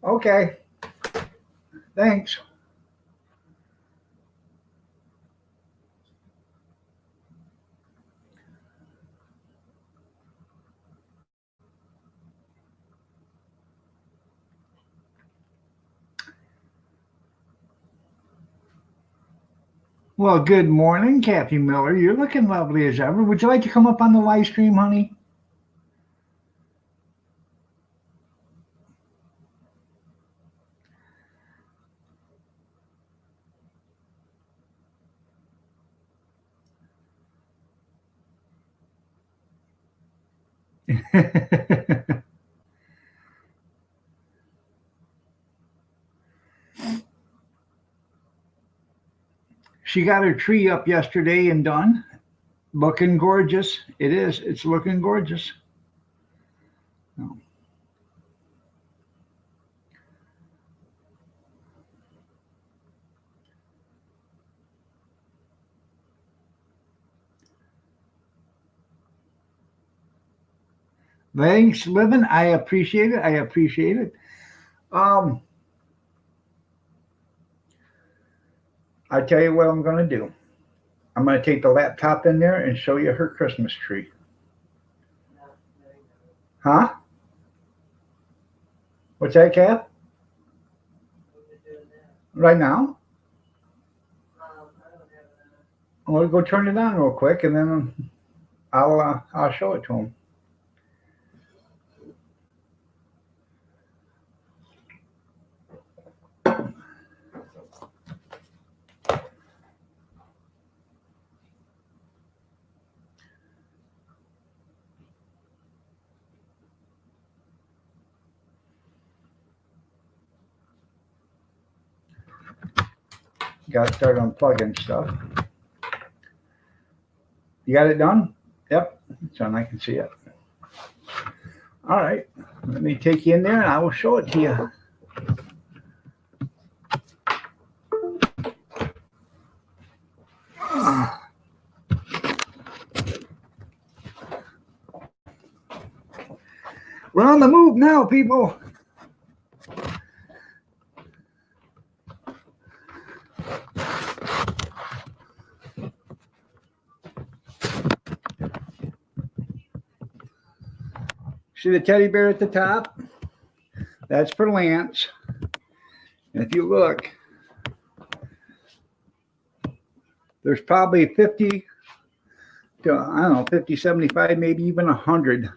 Okay. Thanks. Well, good morning, Kathy Miller. You're looking lovely as ever. Would you like to come up on the live stream, honey? She got her tree up yesterday and done. Looking gorgeous. It is. It's looking gorgeous. Thanks, Living. I appreciate it. I appreciate it. Um, I tell you what I'm going to do. I'm going to take the laptop in there and show you her Christmas tree. Huh? What's that, Kath? Right now? I'm going to go turn it on real quick, and then I'll show it to him. Got to start unplugging stuff. You got it done? Yep, it's done. I can see it. All right, let me take you in there and I will show it to you. We're on the move now, people. See the teddy bear at the top? That's for Lance. And if you look, there's probably 50 to, I don't know, 50, 75, maybe even 100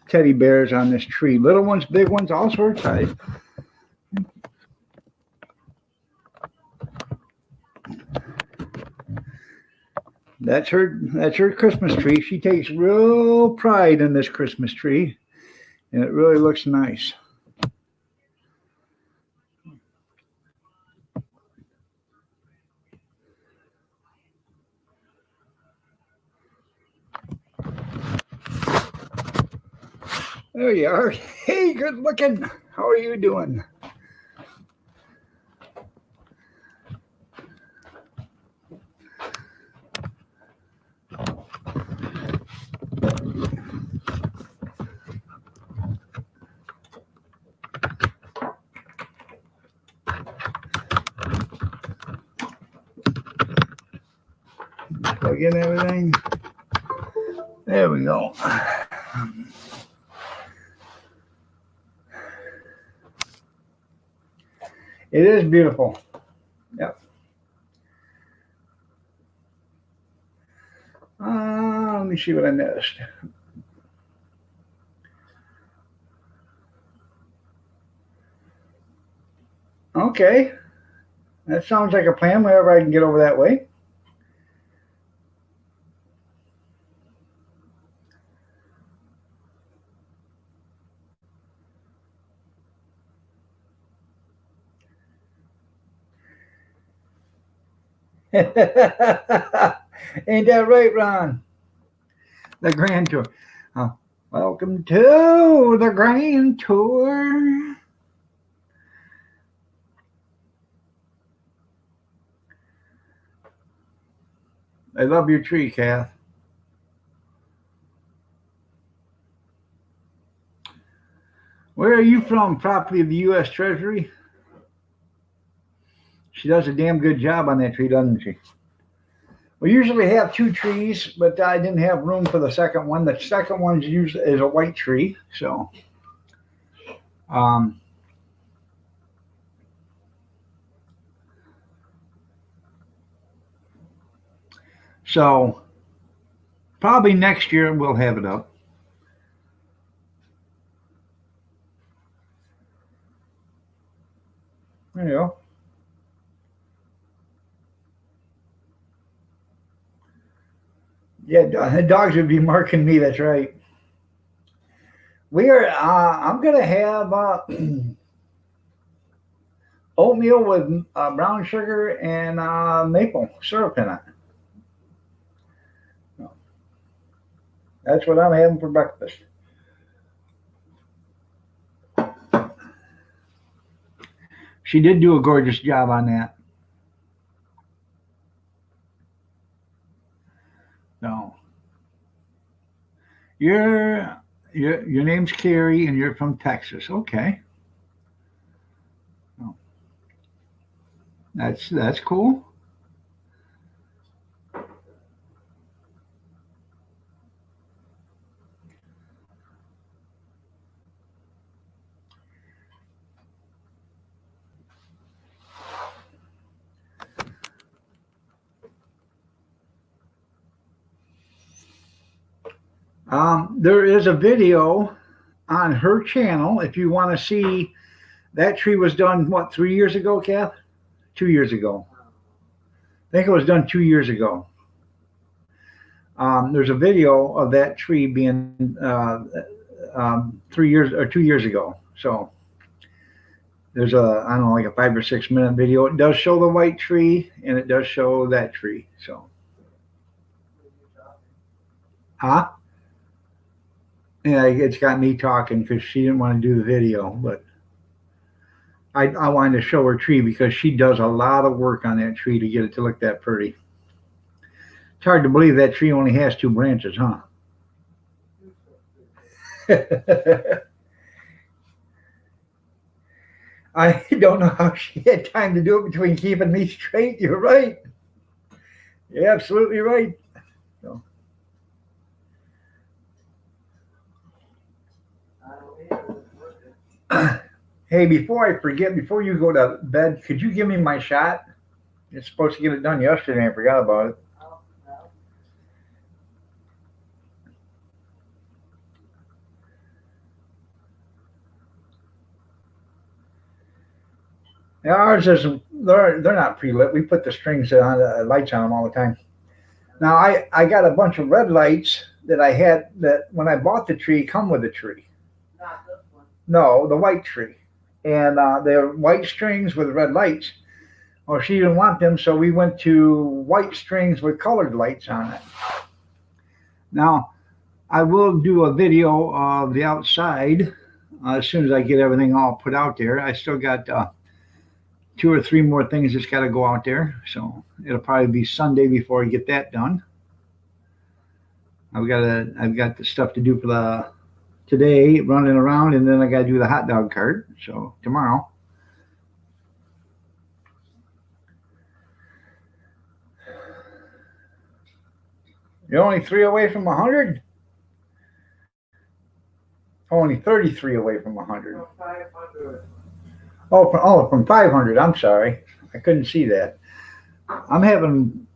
teddy bears on this tree. Little ones, big ones, all sorts of size. That's her Christmas tree. She takes real pride in this Christmas tree, and it really looks nice. There you are. Hey, good looking. How are you doing? Plug in everything. There we go. It is beautiful. Yep. Let me see what I missed. Okay. That sounds like a plan whenever I can get over that way. Ain't that right, Ron? The Grand Tour. Oh, welcome to the Grand Tour. I love your tree, Kath. Where are you from? Property of the U.S. Treasury? She does a damn good job on that tree, doesn't she? We usually have 2 trees, but I didn't have room for the second one. The second one is a white tree, so so probably next year we'll have it up. There you go. Yeah, the dogs would be marking me. That's right. We are. I'm gonna have oatmeal with brown sugar and maple syrup in it. That's what I'm having for breakfast. She did do a gorgeous job on that. So your name's Carrie and you're from Texas. Okay. Oh. That's cool. There is a video on her channel if you want to see. That tree was done what, 3 years ago, Kath? 2 years ago. I think it was done 2 years ago. There's a video of that tree being 3 years or 2 years ago. So there's I don't know, like a 5 or 6 minute video. It does show the white tree and it does show that tree. So, huh? Yeah, it's got me talking because she didn't want to do the video, but I wanted to show her tree because she does a lot of work on that tree to get it to look that pretty. It's hard to believe that tree only has 2 branches, huh? I don't know how she had time to do it between keeping me straight. You're right. You're absolutely right. So. Hey, before I forget, before you go to bed, could you give me my shot? You're supposed to get it done yesterday. I forgot about it. Oh, no. Yeah, ours is they're not pre-lit. We put the strings on, the lights on them all the time. Now I got a bunch of red lights that I had that when I bought the tree come with the tree. Not this one. No, the white tree, and they're white strings with red lights. Well, she didn't want them, so we went to white strings with colored lights on it. Now I will do a video of the outside as soon as I get everything all put out there. I still got 2 or 3 more things that's got to go out there, so it'll probably be Sunday before I get that done. I've got the stuff to do for the today, running around, and then I got to do the hot dog cart. So tomorrow. You're only 3 away from 100. Only 33 away from 100. No, 500. From 500. I'm sorry, I couldn't see that. I'm having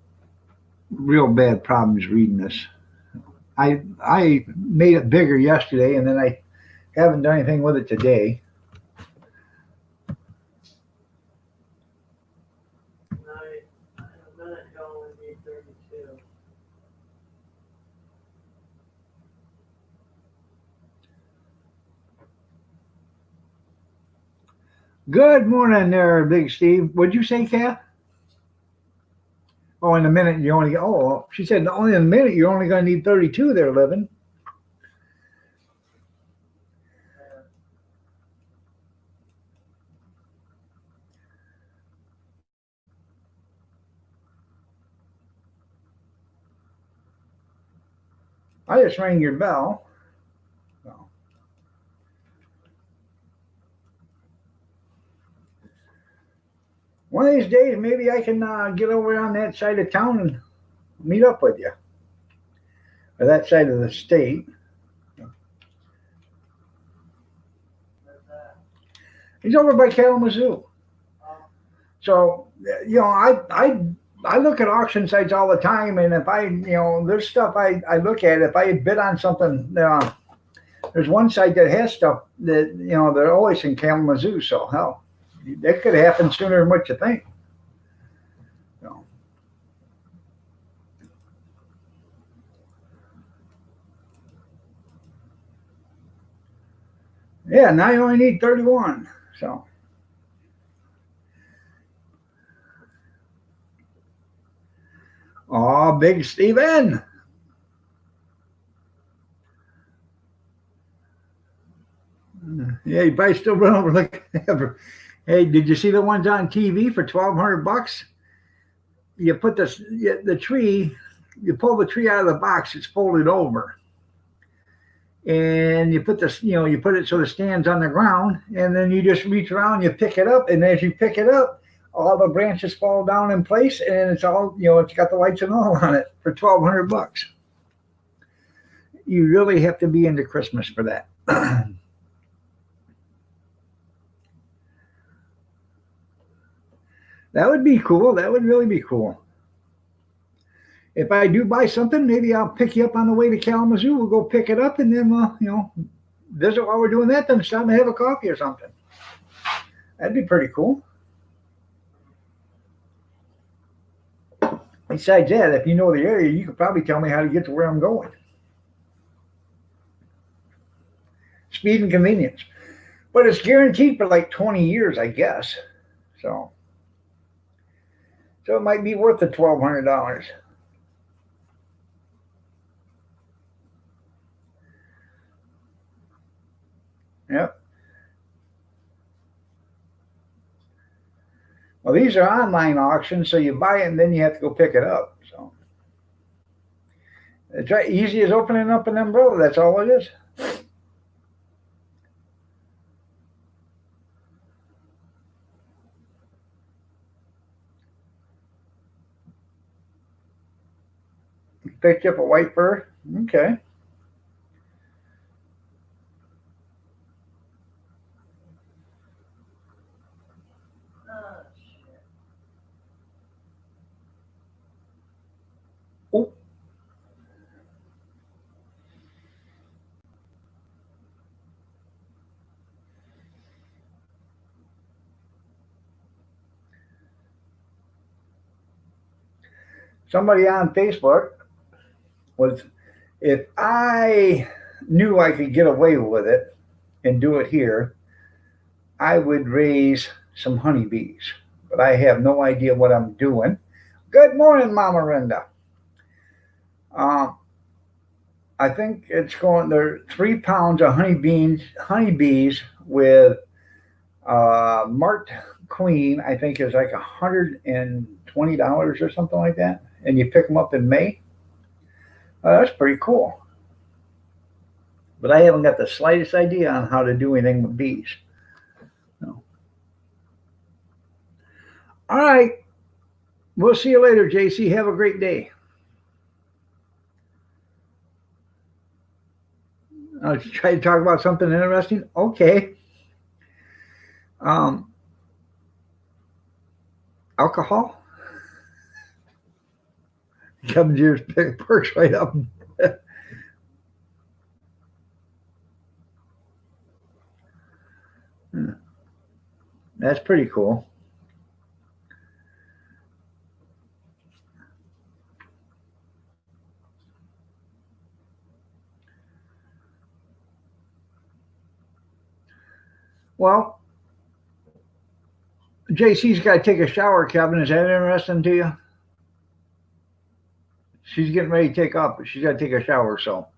real bad problems reading this. I made it bigger yesterday, and then I haven't done anything with it today. A minute ago would be 32. Good morning there, Big Steve. What'd you say, Kath? Oh, in a minute you only. Oh, she said only in a minute you're only going to need 32 there, living. I just rang your bell. So. One of these days, maybe I can get over on that side of town and meet up with you. Or that side of the state. He's over by Kalamazoo. So, I look at auction sites all the time, and if there's stuff I look at. If I bid on something, there's one site that has stuff that, they're always in Kalamazoo. So, hell, that could happen sooner than what you think. So. Yeah, now you only need 31. So. Oh, Big Steven. Yeah, you probably still run over like ever. Hey, did you see the ones on TV for $1,200? You put the tree, you pull the tree out of the box, it's folded over. And you put you put it so the stand's on the ground, and then you just reach around, you pick it up, and as you pick it up, all the branches fall down in place, and it's all, you know, it's got the lights and all on it for $1,200. You really have to be into Christmas for that. That would be cool. That would really be cool. If I do buy something, maybe I'll pick you up on the way to Kalamazoo. We'll go pick it up and then, you know, visit while we're doing that. Then stop and have a coffee or something. That'd be pretty cool. Besides that, if you know the area, you could probably tell me how to get to where I'm going. Speed and convenience. But it's guaranteed for like 20 years, I guess. So it might be worth the $1,200. Yep. Well, these are online auctions, so you buy it and then you have to go pick it up. So it's right, easy as opening up an umbrella. That's all it is. Picked up a white fur. Okay. Oh. Somebody on Facebook was, if I knew I could get away with it and do it here, I would raise some honeybees. But I have no idea what I'm doing. Good morning, Mama Rinda. I think it's going, there 3 pounds of honeybees with marked queen, I think is like $120 or something like that. And you pick them up in May. That's pretty cool. But I haven't got the slightest idea on how to do anything with bees. No. All right. We'll see you later, JC. Have a great day. I'll try to talk about something interesting. Okay. Alcohol comes yours perks right up. That's pretty cool. Well, JC's got to take a shower, Kevin. Is that interesting to you? She's getting ready to take off, but she's got to take a shower, so.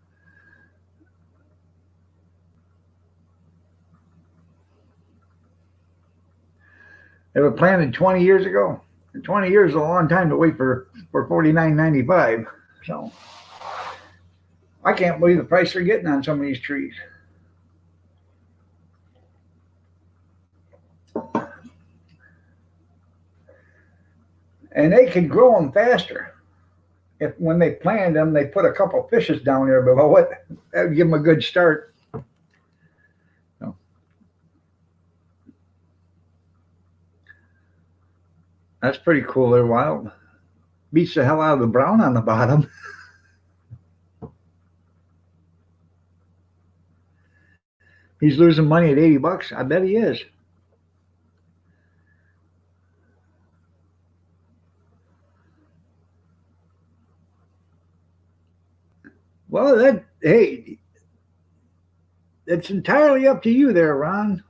They were planted 20 years ago. 20 years is a long time to wait for $49.95. So I can't believe the price they're getting on some of these trees. And they could grow them faster. If when they planted them, they put a couple fishes down there below it, that would give them a good start. So. That's pretty cool. They're wild. Beats the hell out of the brown on the bottom. He's losing money at $80. I bet he is. Well, hey, it's entirely up to you there, Ron.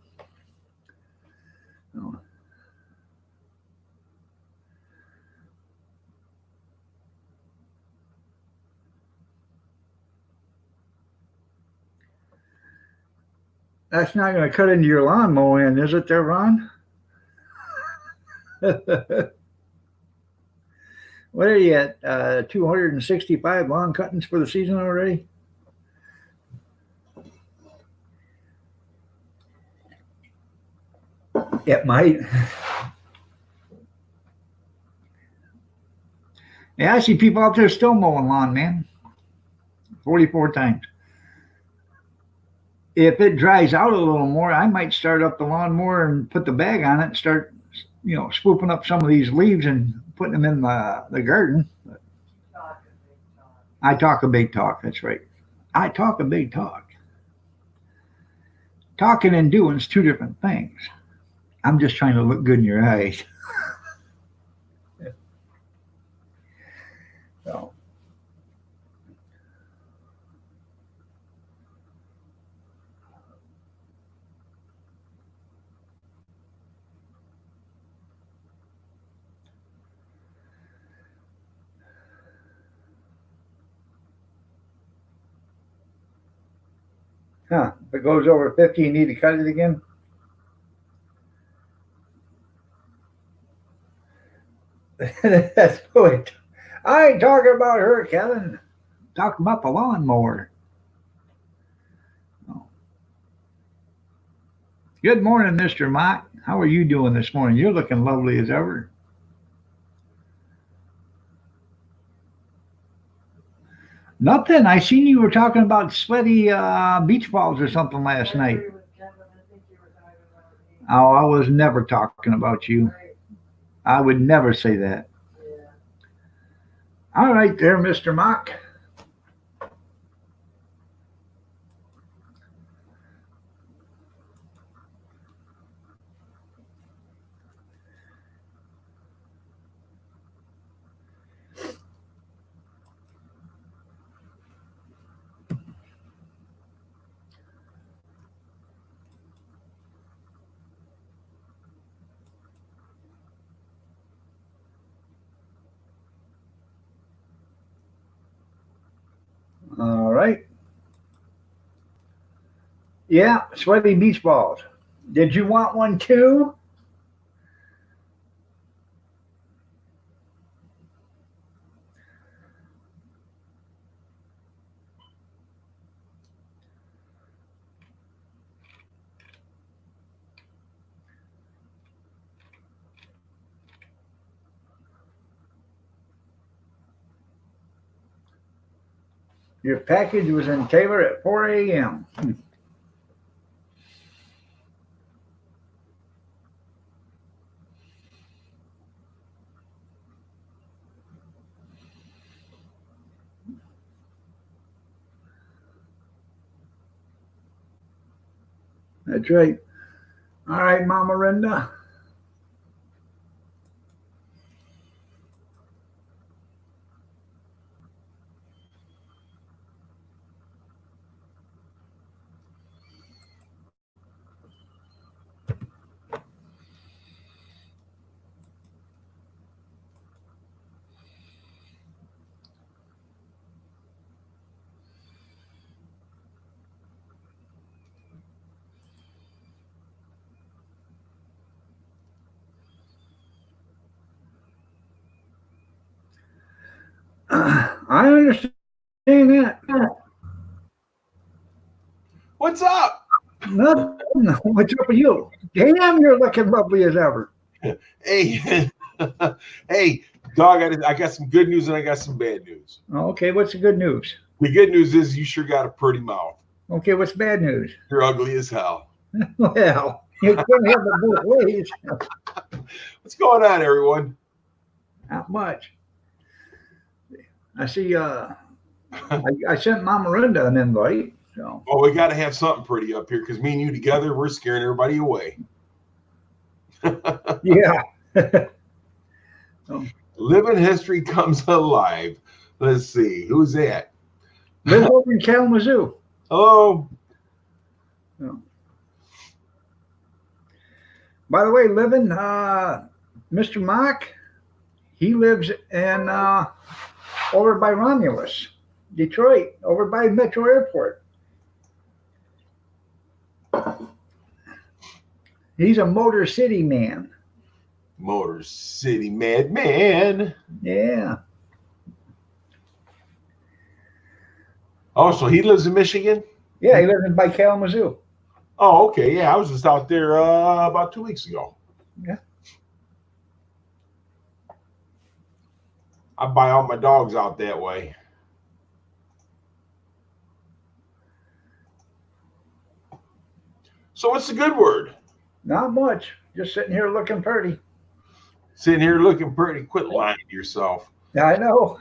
Oh. That's not going to cut into your lawn mowing, is it there, Ron? What are you at? 265 lawn cuttings for the season already? It might. Yeah, I see people out there still mowing lawn, man. 44 times. If it dries out a little more, I might start up the lawnmower and put the bag on it and start, swooping up some of these leaves and putting them in the garden. I talk a big talk. That's right. I talk a big talk. Talking and doing is two different things. I'm just trying to look good in your eyes. So, if it goes over 50, you need to cut it again? That's good. I ain't talking about her, Kevin. Talking about the lawnmower. Oh. Good morning, Mr. Mott. How are you doing this morning? You're looking lovely as ever. Nothing. I seen you were talking about sweaty beach balls or something last night. Oh, I was never talking about you. I would never say that. All right there, Mr. Mock. All right. Yeah, sweaty beach balls. Did you want one too? Your package was in Taylor at 4 a.m. That's right. All right, Mama Linda. I understand that. What's up? Nothing. What's up with you? Damn, you're looking lovely as ever. Hey, hey, dog. I got some good news and I got some bad news. Okay, what's the good news? The good news is you sure got a pretty mouth. Okay, what's bad news? You're ugly as hell. Well, you couldn't have it both ways. What's going on, everyone? Not much. I see. I sent Mama Linda an invite. So. Oh, we got to have something pretty up here because me and you together, we're scaring everybody away. Yeah. Living history comes alive. Let's see, who's that? Live over in Kalamazoo. Hello. Oh. By the way, living Mr. Mock, he lives in over by Romulus, Detroit, over by Metro Airport. He's a Motor City man. Motor City madman. Yeah. Oh, so he lives in Michigan? Yeah, he lives in by Kalamazoo. Oh, okay. Yeah, I was just out there about 2 weeks ago. Yeah. I buy all my dogs out that way. So what's the good word? Not much. Just sitting here looking pretty. Sitting here looking pretty. Quit lying to yourself. Yeah, I know.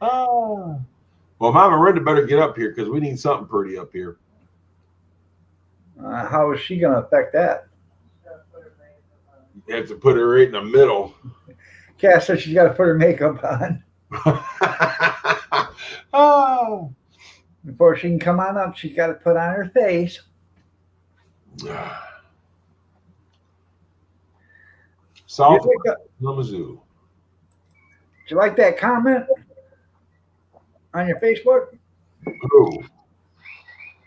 Oh. Well, Mama Brenda better get up here because we need something pretty up here. How is she going to affect that? You have to put her right in the middle. Cass said she's got to put her makeup on Oh. before she can come on up. She's got to put on her face. South Did Kalamazoo. you like that comment on your Facebook Who?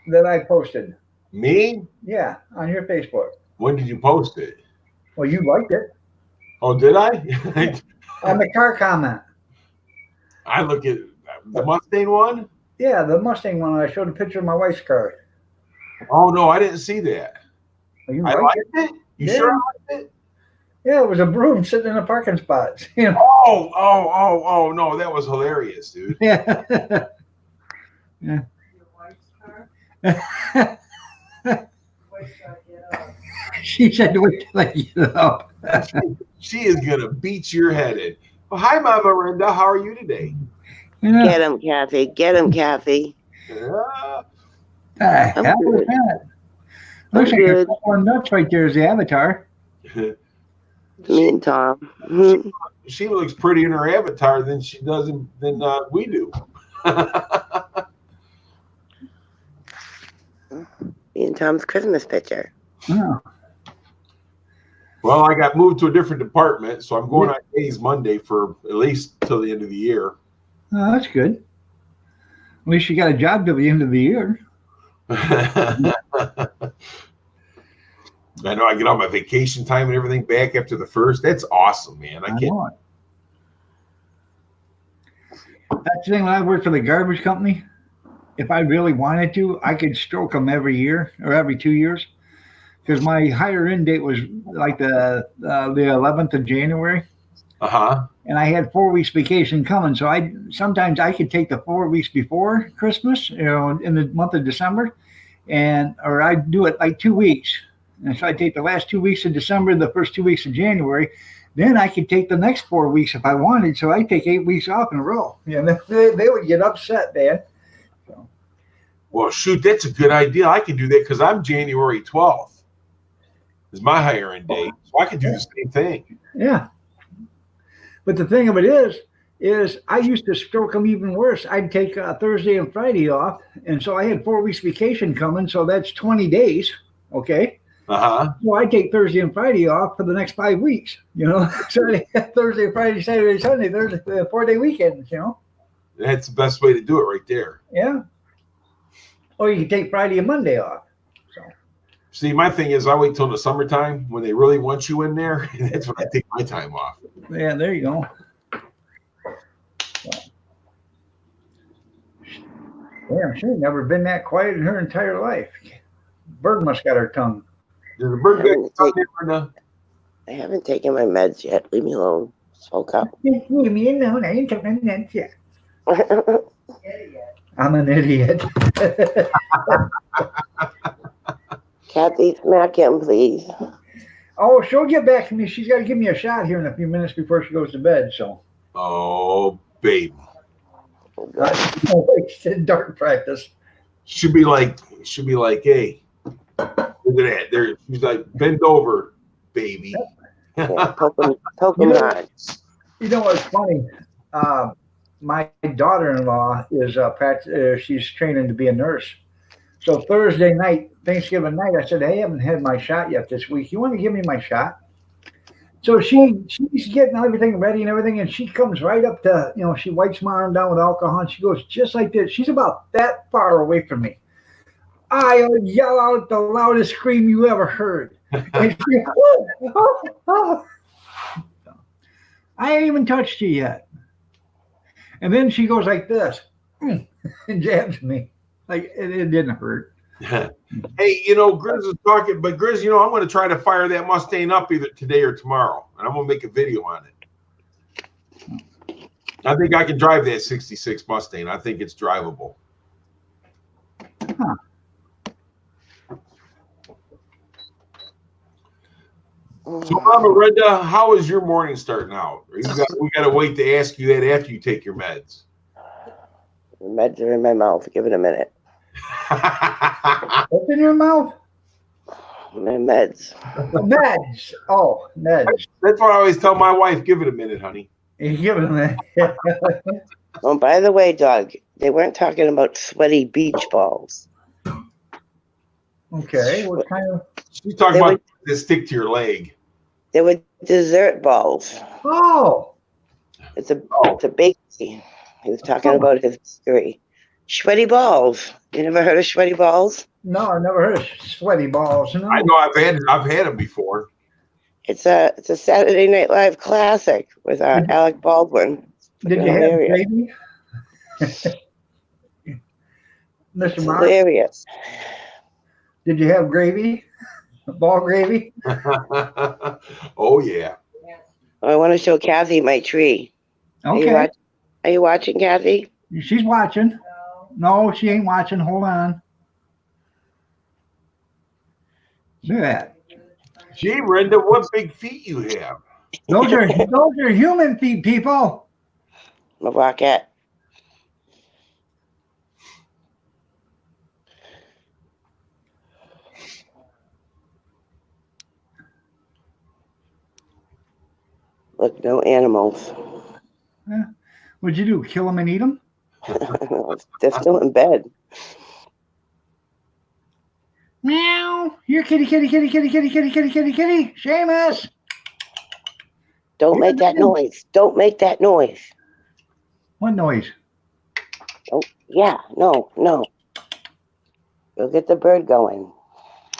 that I posted? Me? Yeah, on your Facebook. When did you post it? Well, you liked it Oh, did I? on the car comment. I look at the Mustang one. Yeah, the Mustang one. I showed a picture of my wife's car. Oh no, I didn't see that. Well, you I liked it? liked it. You Yeah. sure I liked it? Yeah, it was a broom sitting in a parking spot. You know? Oh, no, that was hilarious, dude. Yeah. Your wife's car? Wait till I get up. She said, "Wait till I get up." She is gonna beat your head in. Well, hi, Mama Brenda. How are you today? Yeah. Get him, Kathy. Get him, Kathy. Yeah. The hell was good. that? I'm Looks like good. a couple of nuts right there is the avatar. Me and Tom. Mhm. She looks prettier in her avatar than she does than we do. Me and Tom's Christmas picture. Oh, Well, I got moved to a different department, so I'm going on days Monday for at least till the end of the year. oh, that's good. At least you got a job till the end of the year. I know I get all my vacation time and everything back after the first. That's awesome, man. I can't. know it. That's the thing. When I worked for the garbage company, if I really wanted to, I could stroke them every year or every 2 years, because my higher end date was like the 11th of January, Uh-huh. and I had 4 weeks vacation coming. So sometimes I could take the 4 weeks before Christmas, you know, in the month of December, or I'd do it like 2 weeks. And so I take the last 2 weeks of December, the first 2 weeks of January. Then I could take the next 4 weeks if I wanted. So I take 8 weeks off in a row. Yeah, they would get upset, Dad. Well, shoot, that's a good idea. I can do that because I'm January 12th is my higher end date. So I can do the same thing. Yeah. But the thing of it is I used to stroke them even worse. I'd take Thursday and Friday off. And so I had 4 weeks vacation coming. So that's 20 days. Okay. Uh-huh. So I take Thursday and Friday off for the next 5 weeks, you know. So I have Thursday, Friday, Saturday, Sunday, Thursday, 4-day weekends, you know. That's the best way to do it right there. Yeah. Or you can take Friday and Monday off. So See, my thing is I wait till the summertime when they really want you in there. And that's when I take my time off. yeah, there you go. Damn, she ain't never been that quiet in her entire life. Bird must got her tongue. There's a bird back out there, Brenda. I haven't taken my meds yet. Leave me alone. Spoke up. Leave me alone. I ain't taking that yet. I'm an idiot. Kathy, smack him, please. Oh, she'll get back to me. She's got to give me a shot here in a few minutes before she goes to bed. So, Oh, babe. it's dark practice. Should be like, hey, look at that. There, she's like, bend over, baby. Yeah, poke him You know- hard. You know what's funny? My daughter-in-law is she's training to be a nurse. So Thursday night, Thanksgiving night, I said, "Hey, I haven't had my shot yet this week. You want to give me my shot?" So she's getting everything ready and everything, and she comes right up to, you know, she wipes my arm down with alcohol, and she goes just like this. She's about that far away from me. I yell out the loudest scream you ever heard. And she, I ain't even touched you yet. And then she goes like this and jabs me. Like it didn't hurt. Hey, you know, Grizz is talking, but Grizz, you know, I'm going to try to fire that Mustang up either today or tomorrow, and I'm going to make a video on it. I think I can drive that 66 Mustang. I think it's drivable. Huh. So, Mama Brenda, how is your morning starting out? We got to wait to ask you that after you take your meds. The meds are in my mouth. Give it a minute. What's in your mouth? My meds. Meds. Oh, meds. That's what I always tell my wife. Give it a minute, honey. You give them that. Oh, by the way, Doug, they weren't talking about sweaty beach balls. Okay. What kind of? She's talking about to stick to your leg. They were dessert balls. Oh. It's a bakery. He was talking about his history. Sweaty balls. You never heard of sweaty balls? No, I've never heard of sweaty balls. No. I know I've had them before. It's a Saturday Night Live classic with Alec Baldwin. Did you have gravy? Mr. Mark, Hilarious. did you have gravy? Ball gravy? Oh, yeah. I want to show Kathy my tree. Okay. Are you watching, Kathy? She's watching. No, she ain't watching. Hold on. Look at that. Gee, Brenda, what big feet you have. Those are human feet, people. My rocket. Look, no animals. What'd you do? Kill them and eat them? They're still in bed. Meow. Here, kitty, kitty, kitty, kitty, kitty, kitty, kitty, kitty, kitty. Seamus. Don't make that noise. Don't make that noise. What noise? Oh, yeah, no. You'll get the bird going.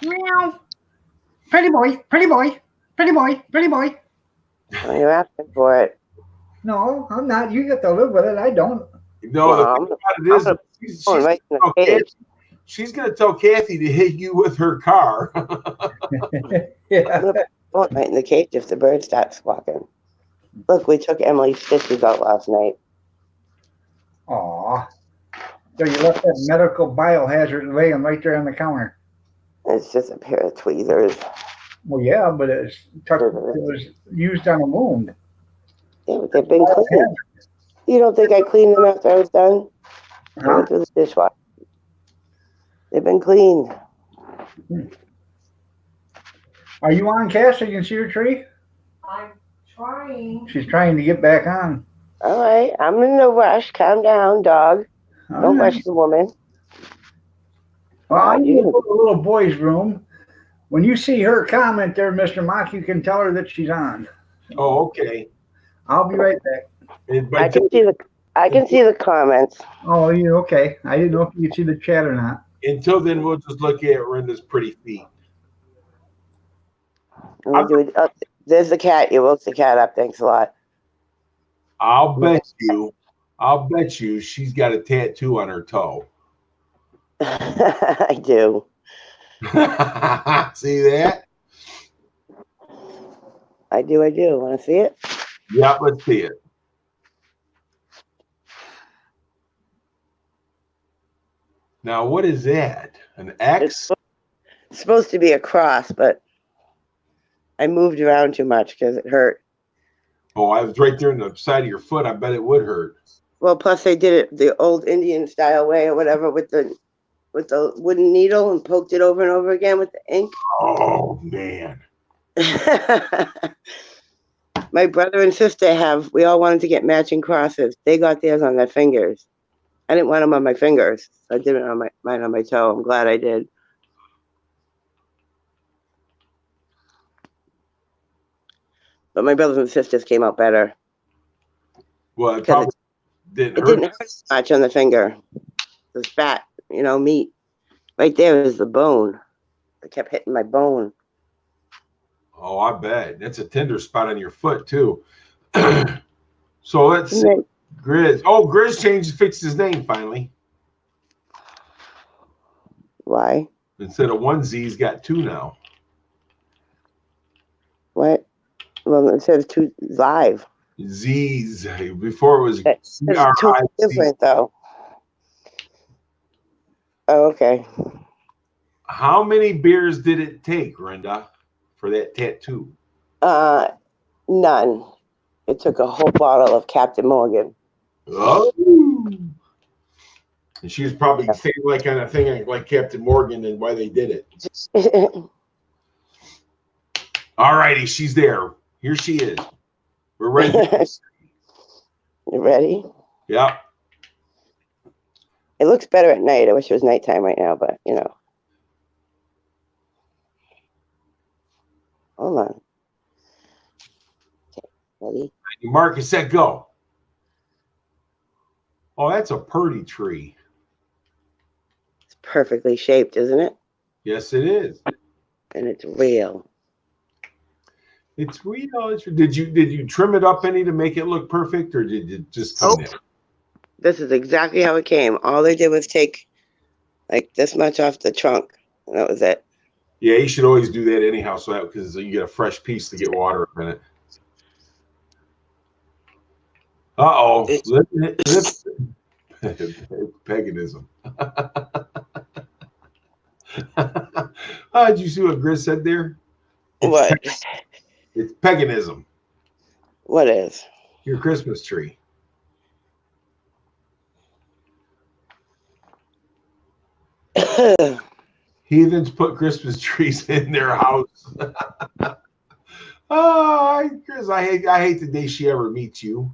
Meow. Pretty boy, pretty boy, pretty boy, pretty boy. Oh, you're asking for it. No, I'm not. You get to live with it. I don't. No, the thing about it is, she's going to tell Kathy to hit you with her car. Yeah. Put right in the cage if the bird starts squawking. Look, we took Emily's stitches out last night. Aw. So you left that medical biohazard laying right there on the counter. It's just a pair of tweezers. Well, yeah, but it was used on a wound. Yeah, but they've been cleaned. You don't think I cleaned them after I was done? I Huh? went through the dishwasher. They've been cleaned. Are you on, Cass, so you can see your tree? I'm trying. She's trying to get back on. All right, I'm in no rush. Calm down, dog. All Don't right. rush the woman. Well, I'm going to go to the little boy's room. When you see her comment there, Mr. Mock, you can tell her that she's on. Oh, okay. I'll be right back. I can see the comments. Oh, you okay? I didn't know if you could see the chat or not. Until then, we'll just look at Brenda's pretty feet. Let me do it. Oh, there's the cat. You woke the cat up. Thanks a lot. I'll bet you she's got a tattoo on her toe. I do. See that? I do. Want to see it? Yeah, let's see it. Now, what is that? An X? It's supposed to be a cross, but I moved around too much because it hurt. Oh, I was right there in the side of your foot. I bet it would hurt. Well, plus they did it the old Indian style way or whatever with the wooden needle and poked it over and over again with the ink. Oh, man. My brother and sister we all wanted to get matching crosses. They got theirs on their fingers. I didn't want them on my fingers. So I did it on mine on my toe. I'm glad I did. But my brothers and sisters came out better. Well, it probably didn't It hurt. didn't hurt as much on the finger. It was fat, meat. Right there is the bone. It kept hitting my bone. Oh, I bet. That's a tender spot on your foot, too. So let's see. Grizz. Oh, Grizz fixed his name finally. Why? Instead of one Z, he's got two now. What? Well, it says 2 live. Z's. Before it was It's too different though. Oh, okay. How many beers did it take, Renda, for that tattoo? None. It took a whole bottle of Captain Morgan. Oh. And she was probably saying like kind of thing like Captain Morgan and why they did it. All righty, she's there. Here she is. We're ready. You ready? Yeah. It looks better at night. I wish it was nighttime right now, but you know. Hold on. Okay, ready? Mark, set, go. Oh, that's a pretty tree. It's perfectly shaped, isn't it? Yes, it is. And it's real. It's real. Did you trim it up any to make it look perfect, or did it just come there? This is exactly how it came. All they did was take like this much off the trunk, and that was it. Yeah, you should always do that anyhow, so that because you get a fresh piece to get water in it. Uh-oh. Paganism. Did you see what Grizz said there? What? It's paganism. What is? Your Christmas tree. Heathens put Christmas trees in their house. Oh, Chris, I hate the day she ever meets you.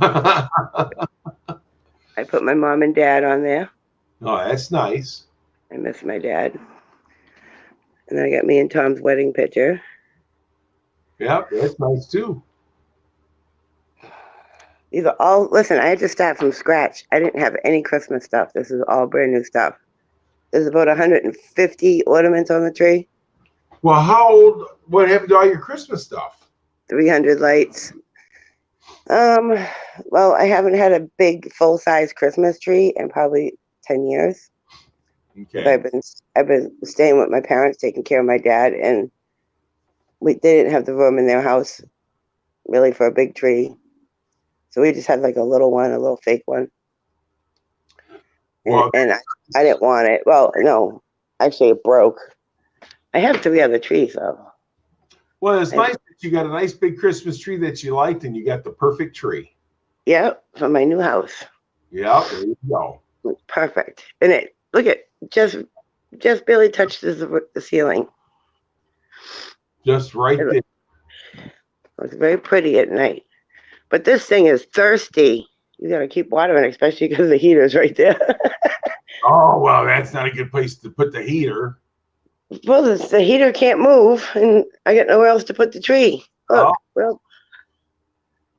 I put my mom and dad on there. Oh, that's nice. I miss my dad. And then I got me and Tom's wedding picture. Yep, that's nice too. These are all, listen, I had to start from scratch. I didn't have any Christmas stuff. This is all brand new stuff. There's about 150 ornaments on the tree. Well, what happened to all your Christmas stuff? 300 lights. Well, I haven't had a big full-size Christmas tree in probably 10 years. Okay. I've been staying with my parents, taking care of my dad, and they didn't have the room in their house really for a big tree. So we just had like a little one, a little fake one. And I didn't want it. Well, no, actually it broke. I have 3 other trees though. Well, it's nice that you got a nice big Christmas tree that you liked, and you got the perfect tree. Yep, for my new house. Yeah, there you go. It's perfect. And it, look at, just barely touches the ceiling. Just right there. It's very pretty at night. But this thing is thirsty. You got to keep watering, especially because the heater's right there. Oh, well, that's not a good place to put the heater. Well, the heater can't move, and I got nowhere else to put the tree. Look, well,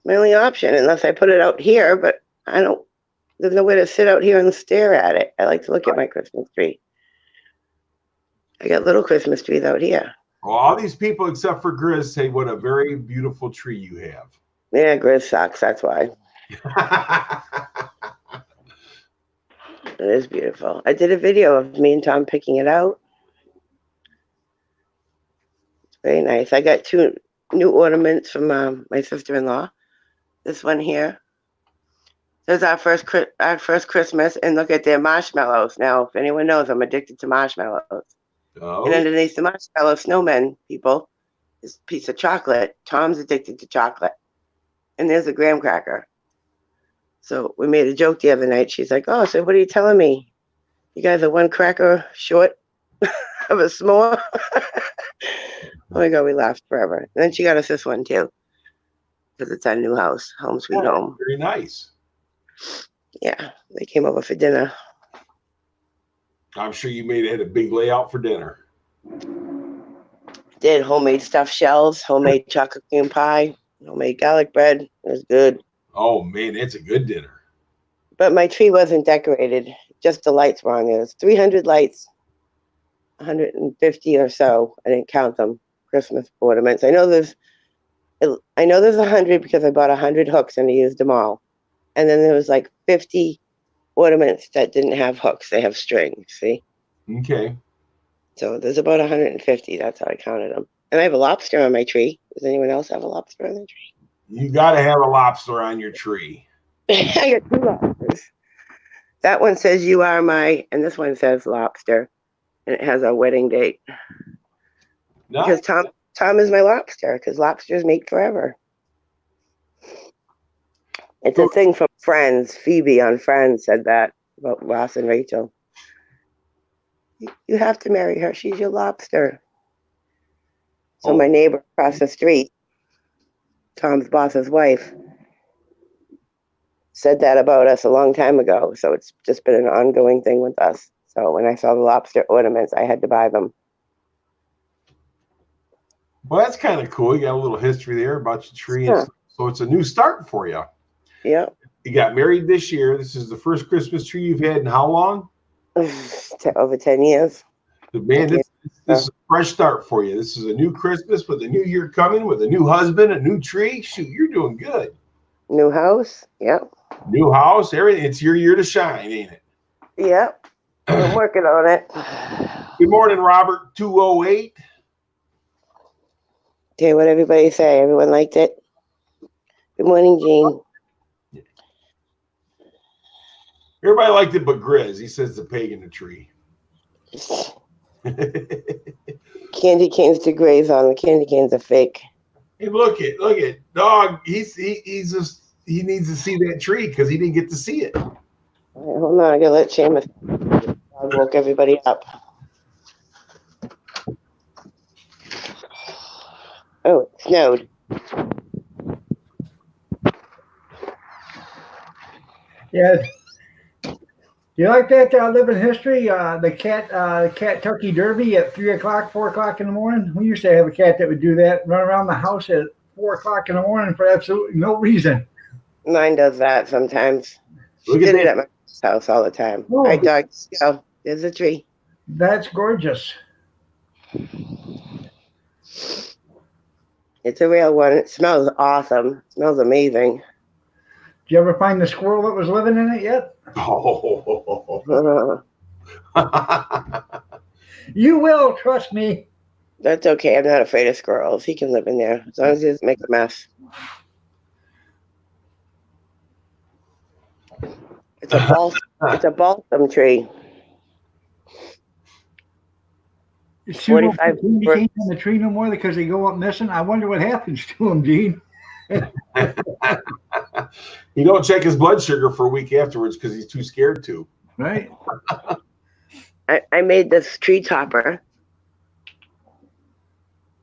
my only option, unless I put it out here, but there's nowhere to sit out here and stare at it. I like to look at my Christmas tree. I got little Christmas trees out here. Well, all these people except for Grizz say what a very beautiful tree you have. Yeah, Grizz sucks, that's why. It is beautiful. I did a video of me and Tom picking it out. It's very nice. I got 2 new ornaments from my sister-in-law. This one here. This is our first Christmas, and look at their marshmallows. Now, if anyone knows, I'm addicted to marshmallows. Oh. And underneath the marshmallow snowmen, people, is a piece of chocolate. Tom's addicted to chocolate. And there's a graham cracker. So we made a joke the other night. She's like, oh, so what are you telling me? You guys are 1 cracker short of a s'more? Oh my God, we laughed forever. And then she got us this one too. Because it's our new house, home sweet home. Very nice. Yeah, they came over for dinner. I'm sure you had a big layout for dinner. Did homemade stuffed shells, homemade chocolate cream pie, homemade garlic bread. It was good. Oh man, that's a good dinner. But my tree wasn't decorated. Just the lights were on there. There's 300 lights, 150 or so. I didn't count them. Christmas ornaments. I know there's 100 because I bought 100 hooks and I used them all. And then there was like 50 ornaments that didn't have hooks. They have string. See? Okay. So there's about 150. That's how I counted them. And I have a lobster on my tree. Does anyone else have a lobster on their tree? You got to have a lobster on your tree. I got 2 lobsters. That one says "You are my," and this one says "lobster," and it has our wedding date. Nice. Because Tom is my lobster. Because lobsters mate forever. It's a thing from Friends. Phoebe on Friends said that about Ross and Rachel. You have to marry her. She's your lobster. So my neighbor across the street, Tom's boss's wife, said that about us a long time ago. So it's just been an ongoing thing with us. So when I saw the lobster ornaments, I had to buy them. Well, that's kind of cool. You got a little history there about your tree. Yeah. So it's a new start for you. Yeah. You got married this year. This is the first Christmas tree you've had in how long? Over 10 years. Man, this is a fresh start for you. This is a new Christmas with a new year coming, with a new husband, a new tree. Shoot, you're doing good. New house. Yep. New house, everything. It's your year to shine, ain't it? Yep. I'm working on it. Good morning, Robert 208. Okay, what everybody say? Everyone liked it? Good morning, Jean. Everybody liked it but Grizz. He says the pig in the tree. Candy canes to graze on. The candy canes are fake. Hey, look at dog. He needs to see that tree because he didn't get to see it. All right, hold on, I gotta let Seamus. I woke everybody up. Oh, it snowed. Yeah. You like that living history? The cat Turkey Derby at 3 o'clock, 4 o'clock in the morning. We used to have a cat that would do that, run around the house at 4 o'clock in the morning for absolutely no reason. Mine does that sometimes. She Look at did it that. at my house all the time. Oh. All right, dog, go. There's a tree. That's gorgeous. It's a real one. It smells awesome. It smells amazing. Did you ever find the squirrel that was living in it yet? Oh. You will, trust me. That's okay. I'm not afraid of squirrels. He can live in there as long as he doesn't make a mess. It's a balsam tree. You see no 45 candy canes on the tree no more because they go up missing. I wonder what happens to them, Gene. You don't check his blood sugar for a week afterwards because he's too scared to. Right? I made this tree topper.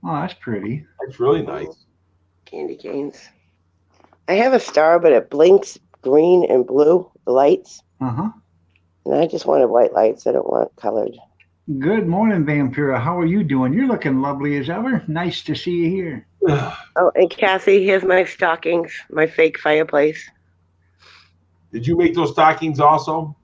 Oh, that's pretty. That's really nice. Candy canes. I have a star, but it blinks green and blue, the lights. Uh-huh. And I just wanted white lights. I don't want colored. Good morning, Vampira. How are you doing? You're looking lovely as ever. Nice to see you here. Oh, and Cassie, here's my stockings, my fake fireplace. Did you make those stockings also?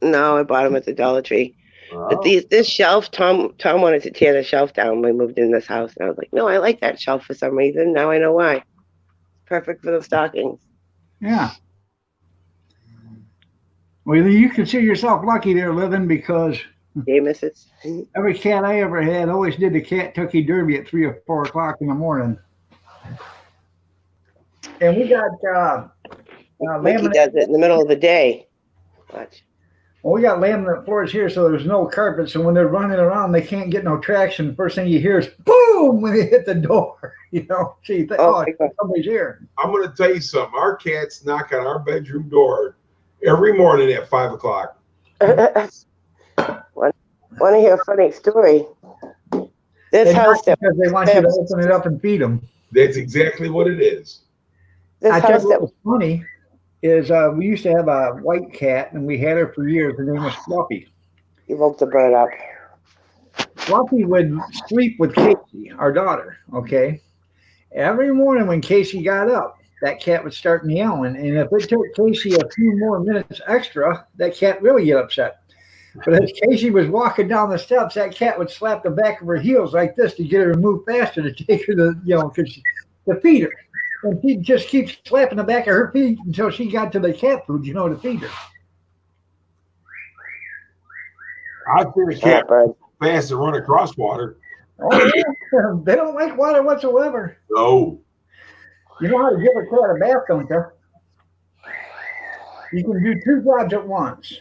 No, I bought them at the Dollar Tree. Oh. But this shelf, Tom wanted to tear the shelf down when we moved in this house. And I was like, no, I like that shelf for some reason. Now I know why. Perfect for the stockings. Yeah. Well, you consider yourself lucky there living because James, it's every cat I ever had always did the cat Turkey Derby at 3 or 4 o'clock in the morning. And we got Mickey does it in the middle of the day. Watch. well, we got laminate floors here, so there's no carpet. So when they're running around, they can't get no traction. First thing you hear is boom when they hit the door. You know, so you think, Oh, oh, my God. somebody's here. I'm going to tell you something. Our cats knock on our bedroom door every morning at 5 o'clock. Want to hear a funny story? This They house knock that because they want you to open it up and feed them. That's exactly what it is. I tell house you that what was funny is we used to have a white cat, and we had her for years. Her name was Fluffy. you woke the bird up. Fluffy would sleep with Casey, our daughter, okay? Every morning when Casey got up, that cat would start meowing. And if it took Casey a few more minutes extra, that cat really get upset. But as Casey was walking down the steps, that cat would slap the back of her heels like this to get her to move faster to take her to, to feed her. And she'd just keep slapping the back of her feet until she got to the cat food, to feed her. I fear a cat fast to run across water. Oh, yeah. They don't like water whatsoever. No. You know how to give a cat a bath, don't you? You can do two jobs at once.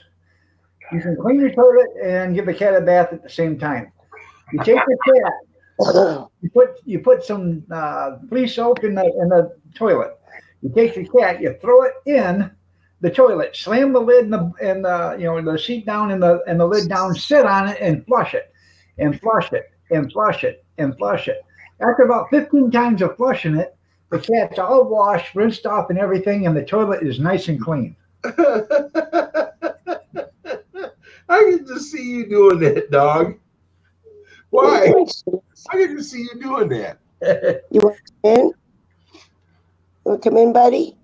You can clean your toilet and give the cat a bath at the same time. You take the cat, you put some fleece soap in the toilet. You take the cat, you throw it in the toilet, slam the lid and the seat down and the lid down, sit on it and flush it, and flush it, and flush it, and flush it. After about 15 times of flushing it, the cat's all washed, rinsed off, and everything, and the toilet is nice and clean. I can just see you doing that, dog. Why? I can just see you doing that. You want to come in? You want to come in, buddy?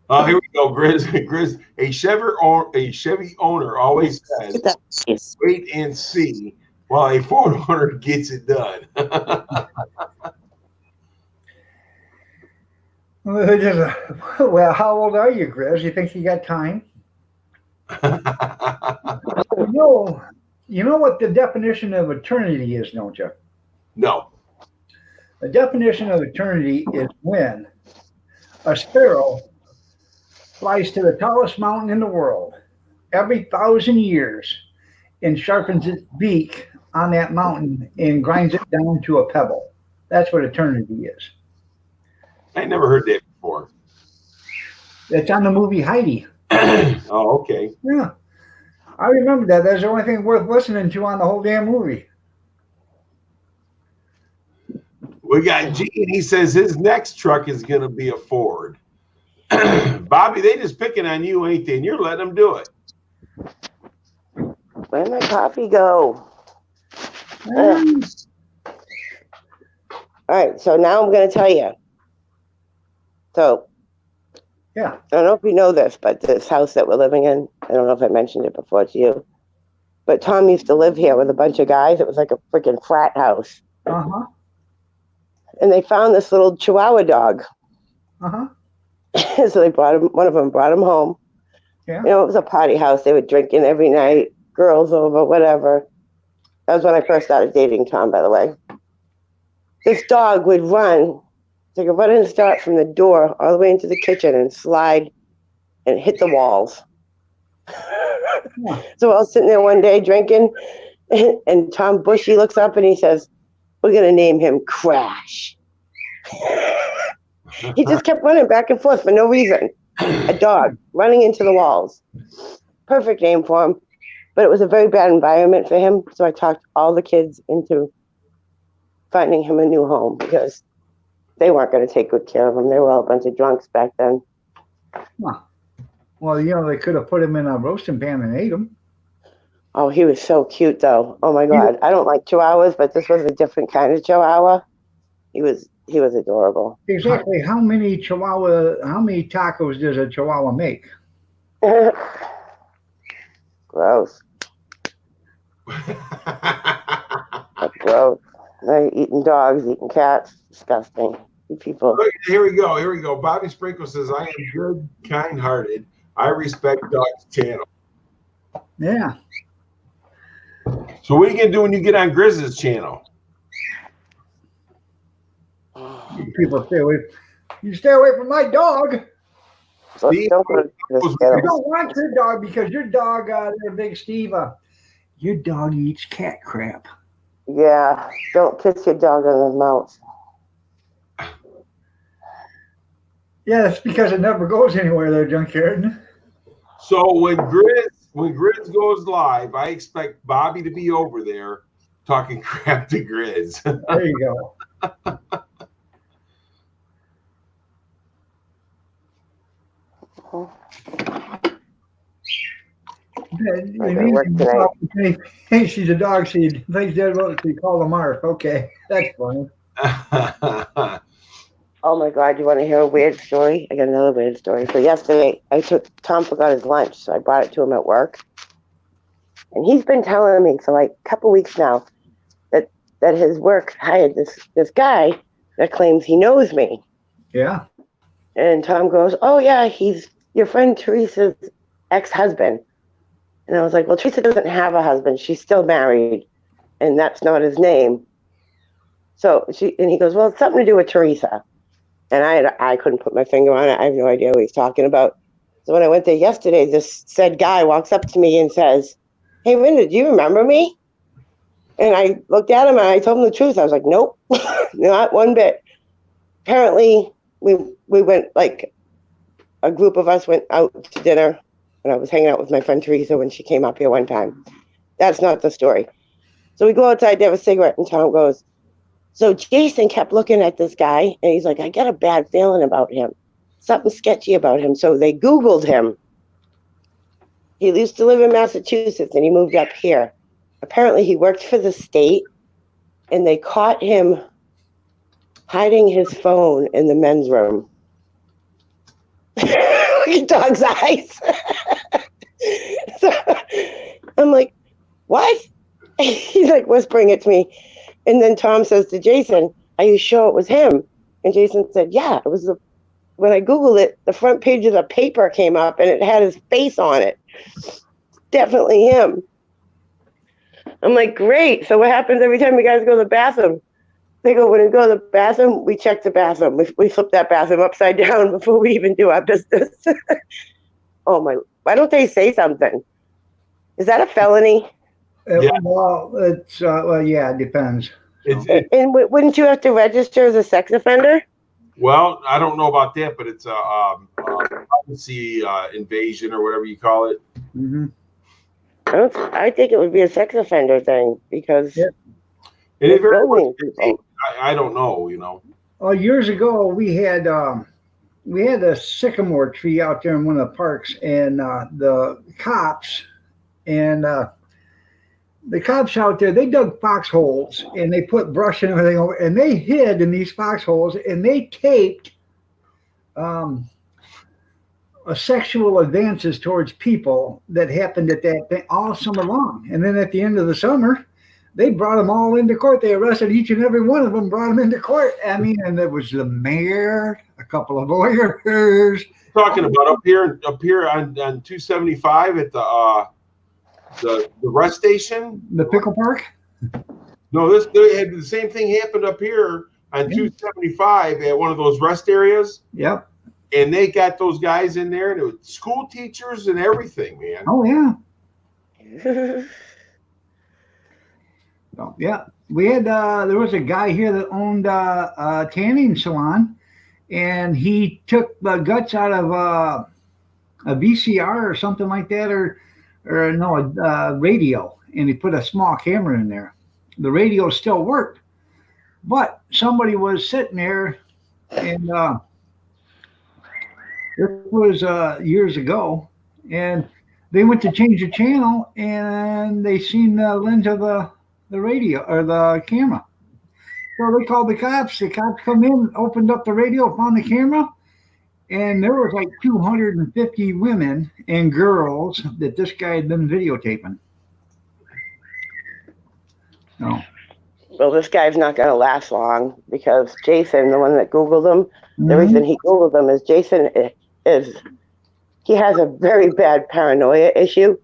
Oh, here we go, Grizz. Grizz, a Chevy owner always says, Yes. wait and see, while a Ford owner gets it done. Well, how old are you, Grizz? You think you got time? You know what the definition of eternity is, don't you? No. The definition of eternity is when a sparrow flies to the tallest mountain in the world every 1,000 years and sharpens its beak on that mountain and grinds it down to a pebble. That's what eternity is. I never heard that before. That's on the movie Heidi. Oh, okay. Yeah. I remember that. That's the only thing worth listening to on the whole damn movie. We got Gene. He says his next truck is going to be a Ford. Bobby, they just picking on you, ain't they? And you're letting them do it. Where'd my coffee go? All right, so now I'm going to tell you. So, Yeah. I don't know if you know this, but this house that we're living in, I don't know if I mentioned it before to you, but Tom used to live here with a bunch of guys. It was like a freaking frat house. Uh-huh. And they found this little Chihuahua dog. Uh-huh. So they one of them brought him home. Yeah. You know, it was a party house. They were drinking every night, girls over, whatever. That was when I first started dating Tom, by the way. This dog would run. So I could run and start from the door all the way into the kitchen and slide and hit the walls. Yeah. So I was sitting there one day drinking, and Tom Bushy looks up and he says, "We're going to name him Crash." He just kept running back and forth for no reason. A dog running into the walls. Perfect name for him. But it was a very bad environment for him. So I talked all the kids into finding him a new home because they weren't going to take good care of him. They were all a bunch of drunks back then. Huh. Well, they could have put him in a roasting pan and ate him. Oh, he was so cute, though. Oh, my God. I don't like Chihuahuas, but this was a different kind of Chihuahua. He was adorable. Exactly how many tacos does a Chihuahua make? Gross. That's gross. They're eating dogs, eating cats. Disgusting. You people. Here we go. Bobby Sprinkle says, I am good, kind-hearted. I respect Dog's channel. Yeah. So what are you going to do when you get on Grizz's channel? People stay away. You stay away from my dog. Steve, Don't go to this You channel. don't want your dog because your dog, Big Steve, your dog eats cat crap. Yeah, don't kiss your dog on the mouth. Yeah, that's because it never goes anywhere there, Junkyard. So when Grizz goes live, I expect Bobby to be over there talking crap to Grizz. There you go. Hey, she's a dog. She plays dead well. She called a Mark. Okay, that's funny. Oh my God, you want to hear a weird story? I got another weird story. So yesterday, Tom forgot his lunch, so I brought it to him at work. And he's been telling me for like a couple weeks now that his work hired this guy that claims he knows me. Yeah. And Tom goes, "Oh yeah, he's your friend Teresa's ex-husband." And I was like, "Well, Teresa doesn't have a husband. She's still married, and that's not his name." So he goes, "Well, it's something to do with Teresa." And I couldn't put my finger on it. I have no idea what he's talking about. So when I went there yesterday, this said guy walks up to me and says, "Hey, Linda, do you remember me?" And I looked at him and I told him the truth. I was like, "Nope, not one bit." Apparently, we went, like, a group of us went out to dinner, and I was hanging out with my friend Teresa when she came up here one time. That's not the story. So we go outside to have a cigarette, and Tom goes, "So Jason kept looking at this guy, and he's like, I got a bad feeling about him. Something sketchy about him." So they Googled him. He used to live in Massachusetts, and he moved up here. Apparently, he worked for the state, and they caught him hiding his phone in the men's room. Look at Dog's eyes. So I'm like, "What?" He's like whispering it to me. And then Tom says to Jason, "Are you sure it was him?" And Jason said, "Yeah, it was." When I Googled it, the front page of the paper came up and it had his face on it. Definitely him. I'm like, "Great. So what happens every time you guys go to the bathroom?" They go, "When we go to the bathroom, we check the bathroom. We flip that bathroom upside down before we even do our business." Oh my, why don't they say something? Is that a felony? Yeah. Well, it's yeah, it depends. And wouldn't you have to register as a sex offender? Well, I don't know about that, but it's a privacy invasion or whatever you call it. Mm-hmm. I think it would be a sex offender thing because Yeah. And it very bullying much, people. I don't know, you know. Years ago, we had a sycamore tree out there in one of the parks, and the cops out there, they dug foxholes and they put brush and everything over, and they hid in these foxholes, and they taped sexual advances towards people that happened at that thing all summer long. And then at the end of the summer, they brought them all into court. They arrested each and every one of them, brought them into court. I mean, and there was the mayor, a couple of lawyers. Talking about up here on 275 at the rest station. The pickle park. No, they had the same thing happened up here on 275 at one of those rest areas. Yep. And they got those guys in there, and it was school teachers and everything, man. Oh yeah. So, yeah, we had there was a guy here that owned a tanning salon, and he took the guts out of a VCR or something like that, or no, a radio, and he put a small camera in there. The radio still worked, but somebody was sitting there, and it was years ago, and they went to change the channel, and they seen the lens of the radio or the camera. So they called the cops. The cops come in, opened up the radio, found the camera, and there was like 250 women and girls that this guy had been videotaping. No. Well, this guy's not going to last long because Jason, the one that Googled him, the reason he Googled him is Jason he has a very bad paranoia issue.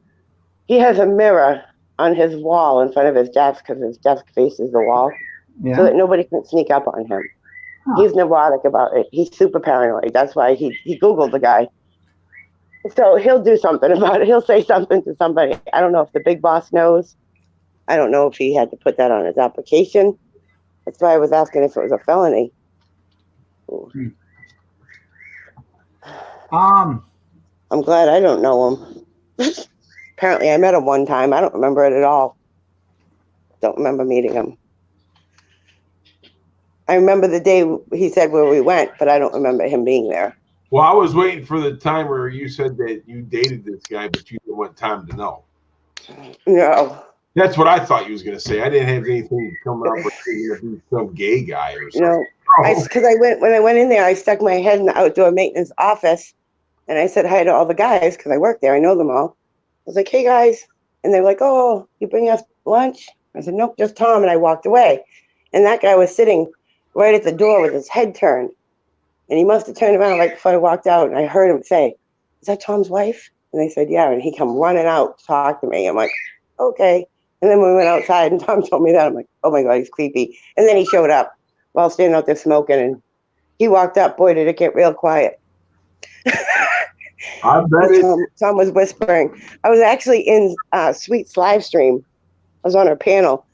He has a mirror on his wall in front of his desk because his desk faces the wall, so that nobody can sneak up on him. Huh. He's neurotic about it. He's super paranoid. That's why he Googled the guy. So he'll do something about it. He'll say something to somebody. I don't know if the big boss knows. I don't know if he had to put that on his application. That's why I was asking if it was a felony. I'm glad I don't know him. Apparently I met him one time. I don't remember it at all. Don't remember meeting him. I remember the day he said where we went, but I don't remember him being there. Well, I was waiting for the time where you said that you dated this guy, but you didn't want Tom to know. No. That's what I thought you was going to say. I didn't have anything coming up with you to be some gay guy or something. No, because when I went in there, I stuck my head in the outdoor maintenance office, and I said hi to all the guys because I work there. I know them all. I was like, "Hey guys," and they were like, "Oh, you bring us lunch?" I said, "Nope, just Tom," and I walked away. And that guy was sitting right at the door with his head turned, and he must have turned around right before I walked out, and I heard him say, "Is that Tom's wife?" And they said, "Yeah," and he come running out to talk to me. I'm like, "Okay." And then we went outside, and Tom told me that. I'm like, "Oh my God, he's creepy." And then he showed up while standing out there smoking, and he walked up. Boy, did it get real quiet. I bet it. Tom was whispering. I was actually in Sweet's live stream. I was on her panel,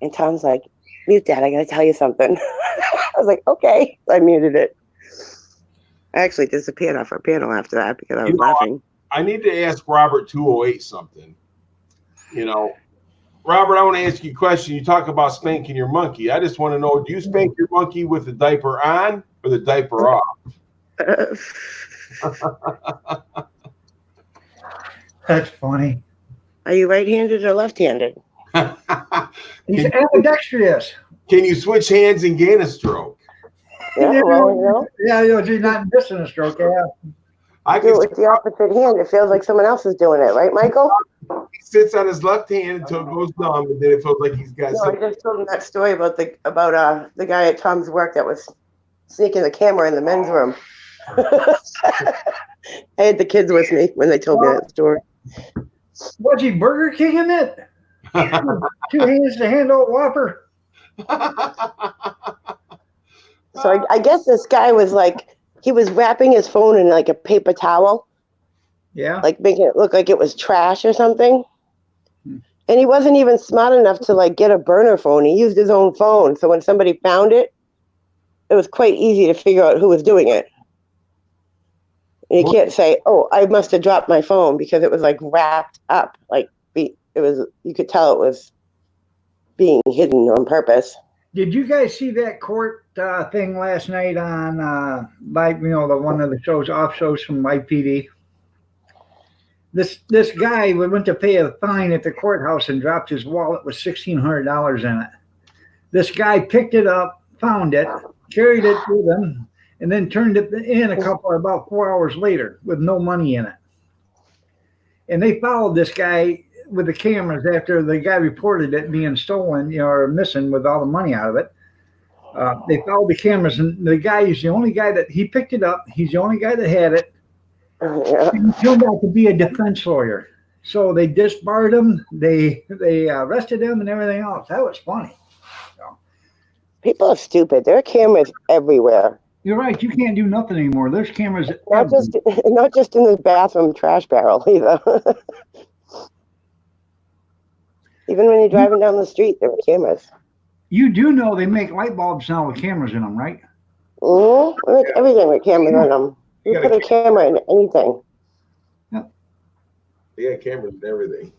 and Tom's like, "Mute that. I got to tell you something." I was like, "Okay." So I muted it. I actually disappeared off her panel after that because I was laughing. I need to ask Robert 208 something. You know, Robert, I want to ask you a question. You talk about spanking your monkey. I just want to know, do you spank your monkey with the diaper on or the diaper off? That's funny. Are you right-handed or left-handed? He's ambidextrous. Can you switch hands and gain a stroke? Yeah, well, you know. Yeah, you're not missing a stroke. Yeah. I Do can. it with the opposite hand. It feels like someone else is doing it, right, Michael? He sits on his left hand until it goes numb, and then it feels like he's got No, I something. just told him that story about the guy at Tom's work that was sneaking the camera in the men's room. I had the kids with me when they told me that story. Was he Burger King in it? 2 hands to handle a Whopper. So I guess this guy was like, he was wrapping his phone in like a paper towel, Yeah. like making it look like it was trash or something. And he wasn't even smart enough to like get a burner phone. He used his own phone. So when somebody found it, it was quite easy to figure out who was doing it. And you can't say, "Oh, I must have dropped my phone," because it was like wrapped up. Like it was, you could tell it was being hidden on purpose. Did you guys see that court thing last night on the one of the shows, off shows from YPD? This guy went to pay a fine at the courthouse and dropped his wallet with $1,600 in it. This guy picked it up, found it, carried it with him, and then turned it in about 4 hours later with no money in it. And they followed this guy with the cameras after the guy reported it being stolen, or missing with all the money out of it. They followed the cameras, and the guy is the only guy that he picked it up. He's the only guy that had it. Yeah. And he turned out to be a defense lawyer. So they disbarred him. They arrested him and everything else. That was funny. People are stupid. There are cameras everywhere. You're right. You can't do nothing anymore. There's cameras. Not just in the bathroom trash barrel either. Even when you're driving down the street, there are cameras. You do know they make light bulbs now with cameras in them, right? Mm-hmm. They make everything with cameras in them. You put a camera in anything. They got cameras and everything.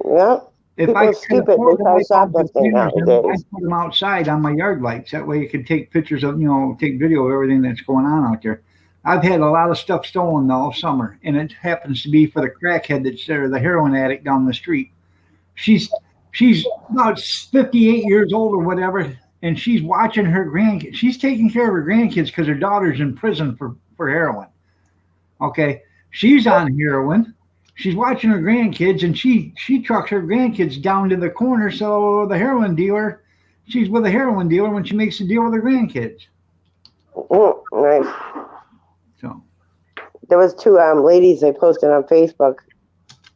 Yeah. If People I are could stupid. afford They the try light bulbs with shoplifting cameras in them, nowadays. I'd put them outside on my yard lights. That way you could take pictures of, take video of everything that's going on out there. I've had a lot of stuff stolen all summer, and it happens to be for the crackhead that's there, the heroin addict down the street. She's about 58 years old or whatever, and she's watching her grandkids. She's taking care of her grandkids because her daughter's in prison for heroin. Okay, she's on heroin. She's watching her grandkids, and she trucks her grandkids down to the corner. So she's with a heroin dealer when she makes a deal with her grandkids. Nice. So There was 2 ladies they posted on Facebook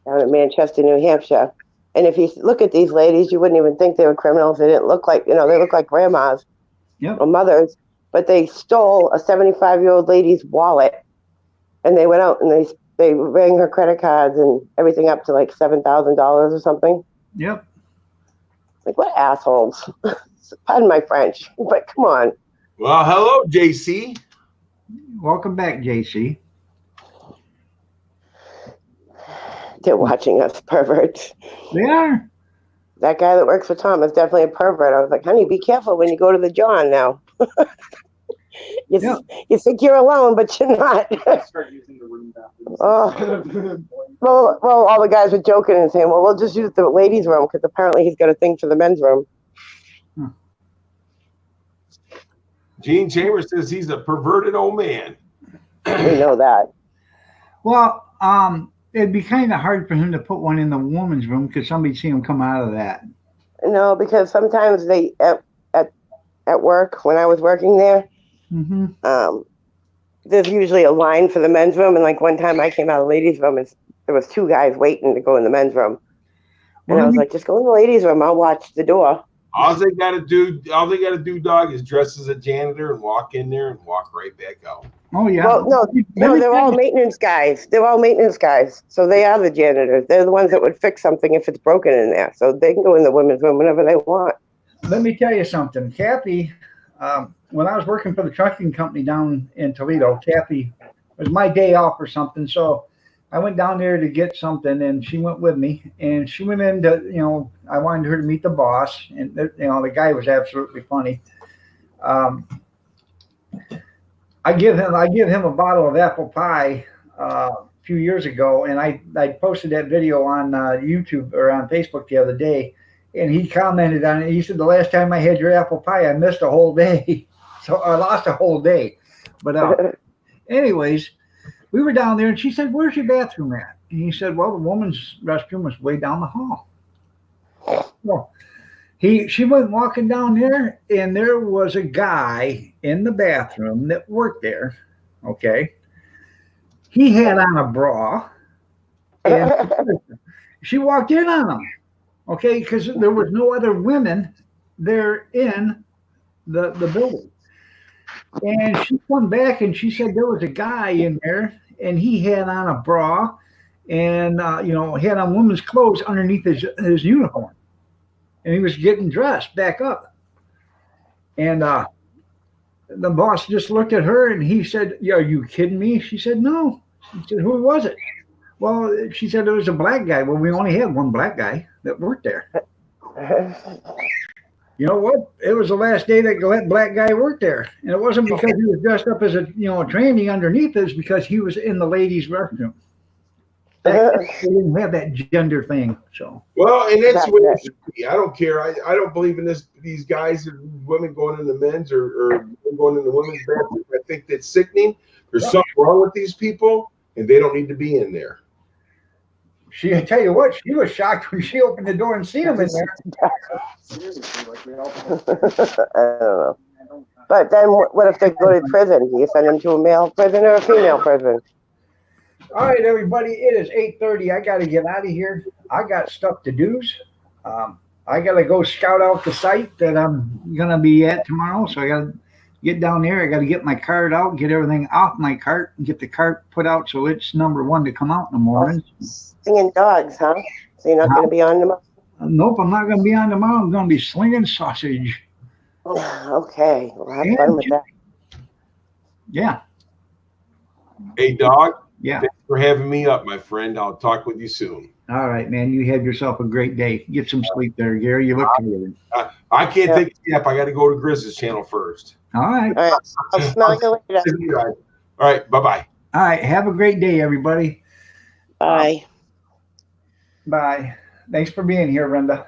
down in Manchester, New Hampshire. And if you look at these ladies, you wouldn't even think they were criminals. They didn't look like, they look like grandmas or mothers. But they stole a 75-year-old lady's wallet, and they went out and they rang her credit cards and everything up to like $7,000 or something. Yep. Like, what assholes? Pardon my French, but come on. Well, hello, JC. Welcome back, JC. They're watching us, perverts. They are. That guy that works for Tom is definitely a pervert. I was like, honey, be careful when you go to the John now. You think you're alone, but you're not. Oh. Well, all the guys were joking and saying, well, we'll just use the ladies' room because apparently he's got a thing for the men's room. Gene Chambers says he's a perverted old man. We know that. Well, it'd be kind of hard for him to put one in the woman's room because somebody'd see him come out of that. No, because sometimes they at work, when I was working there, there's usually a line for the men's room. And like one time I came out of the ladies' room and there was 2 guys waiting to go in the men's room. And I was like, just go in the ladies' room. I'll watch the door. All they gotta do, dog, is dress as a janitor and walk in there and walk right back out. Oh yeah. Well, no, Let me they're tell all you- maintenance guys. They're all maintenance guys. So they are the janitors. They're the ones that would fix something if it's broken in there. So they can go in the women's room whenever they want. Let me tell you something. Kathy, when I was working for the trucking company down in Toledo, Kathy, it was my day off or something. So I went down there to get something and she went with me and she went in to, I wanted her to meet the boss and, the guy was absolutely funny. I give him a bottle of apple pie a few years ago, and I posted that video on YouTube or on Facebook the other day, and he commented on it. He said, the last time I had your apple pie, I missed a whole day. So I lost a whole day. But anyways, we were down there, and she said, where's your bathroom at? And he said, well, the woman's restroom was way down the hall. Well, she went walking down there, and there was a guy in the bathroom that worked there. Okay. He had on a bra, and she walked in on him. Okay, because there was no other women there in the building. And she come back and she said there was a guy in there, and he had on a bra, and had on women's clothes underneath his uniform. And he was getting dressed back up. And the boss just looked at her and he said, yeah, are you kidding me? She said, no. She said, who was it? Well, she said it was a black guy. Well, we only had one black guy that worked there. You know what? It was the last day that black guy worked there. And it wasn't because he was dressed up as a tranny underneath. It was because he was in the ladies' restroom. They didn't have that gender thing. So Well, and that's the way it should be. I don't care. I don't believe in these guys and women going in the men's or going in the women's bathroom. I think that's sickening. There's something wrong with these people, and they don't need to be in there. I tell you what, she was shocked when she opened the door and seen him in there. I don't know. But then what if they go to prison? You send them to a male prison or a female prison? All right, everybody, it is 8:30. I got to get out of here. I got stuff to do. I got to go scout out the site that I'm going to be at tomorrow. So I got to get down there. I got to get my cart out, get everything off my cart, and get the cart put out so it's number one to come out in the morning. Singing dogs, huh? So you're not going to be on tomorrow? Nope, I'm not going to be on tomorrow. I'm going to be slinging sausage. Okay, well, have fun with that. Yeah. Hey, dog. Yeah. Thanks for having me up, my friend. I'll talk with you soon. All right, man. You have yourself a great day. Get some sleep there, Gary. You look tired. I can't take a nap. I got to go to Grizz's channel first. All right. All right, I'll smell you later. All right. Bye-bye. All right. Have a great day, everybody. Bye. Bye. Thanks for being here, Brenda.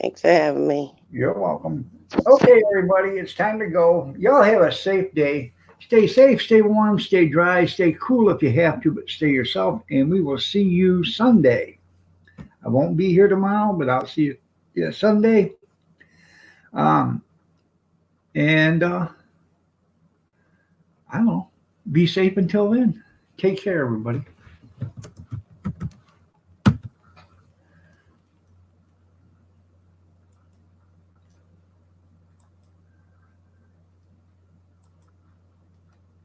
Thanks for having me. You're welcome. Okay, everybody. It's time to go. Y'all have a safe day. Stay safe, stay warm, stay dry, stay cool if you have to, but stay yourself. And we will see you Sunday. I won't be here tomorrow, but I'll see you Sunday. I don't know. Be safe until then. Take care, everybody.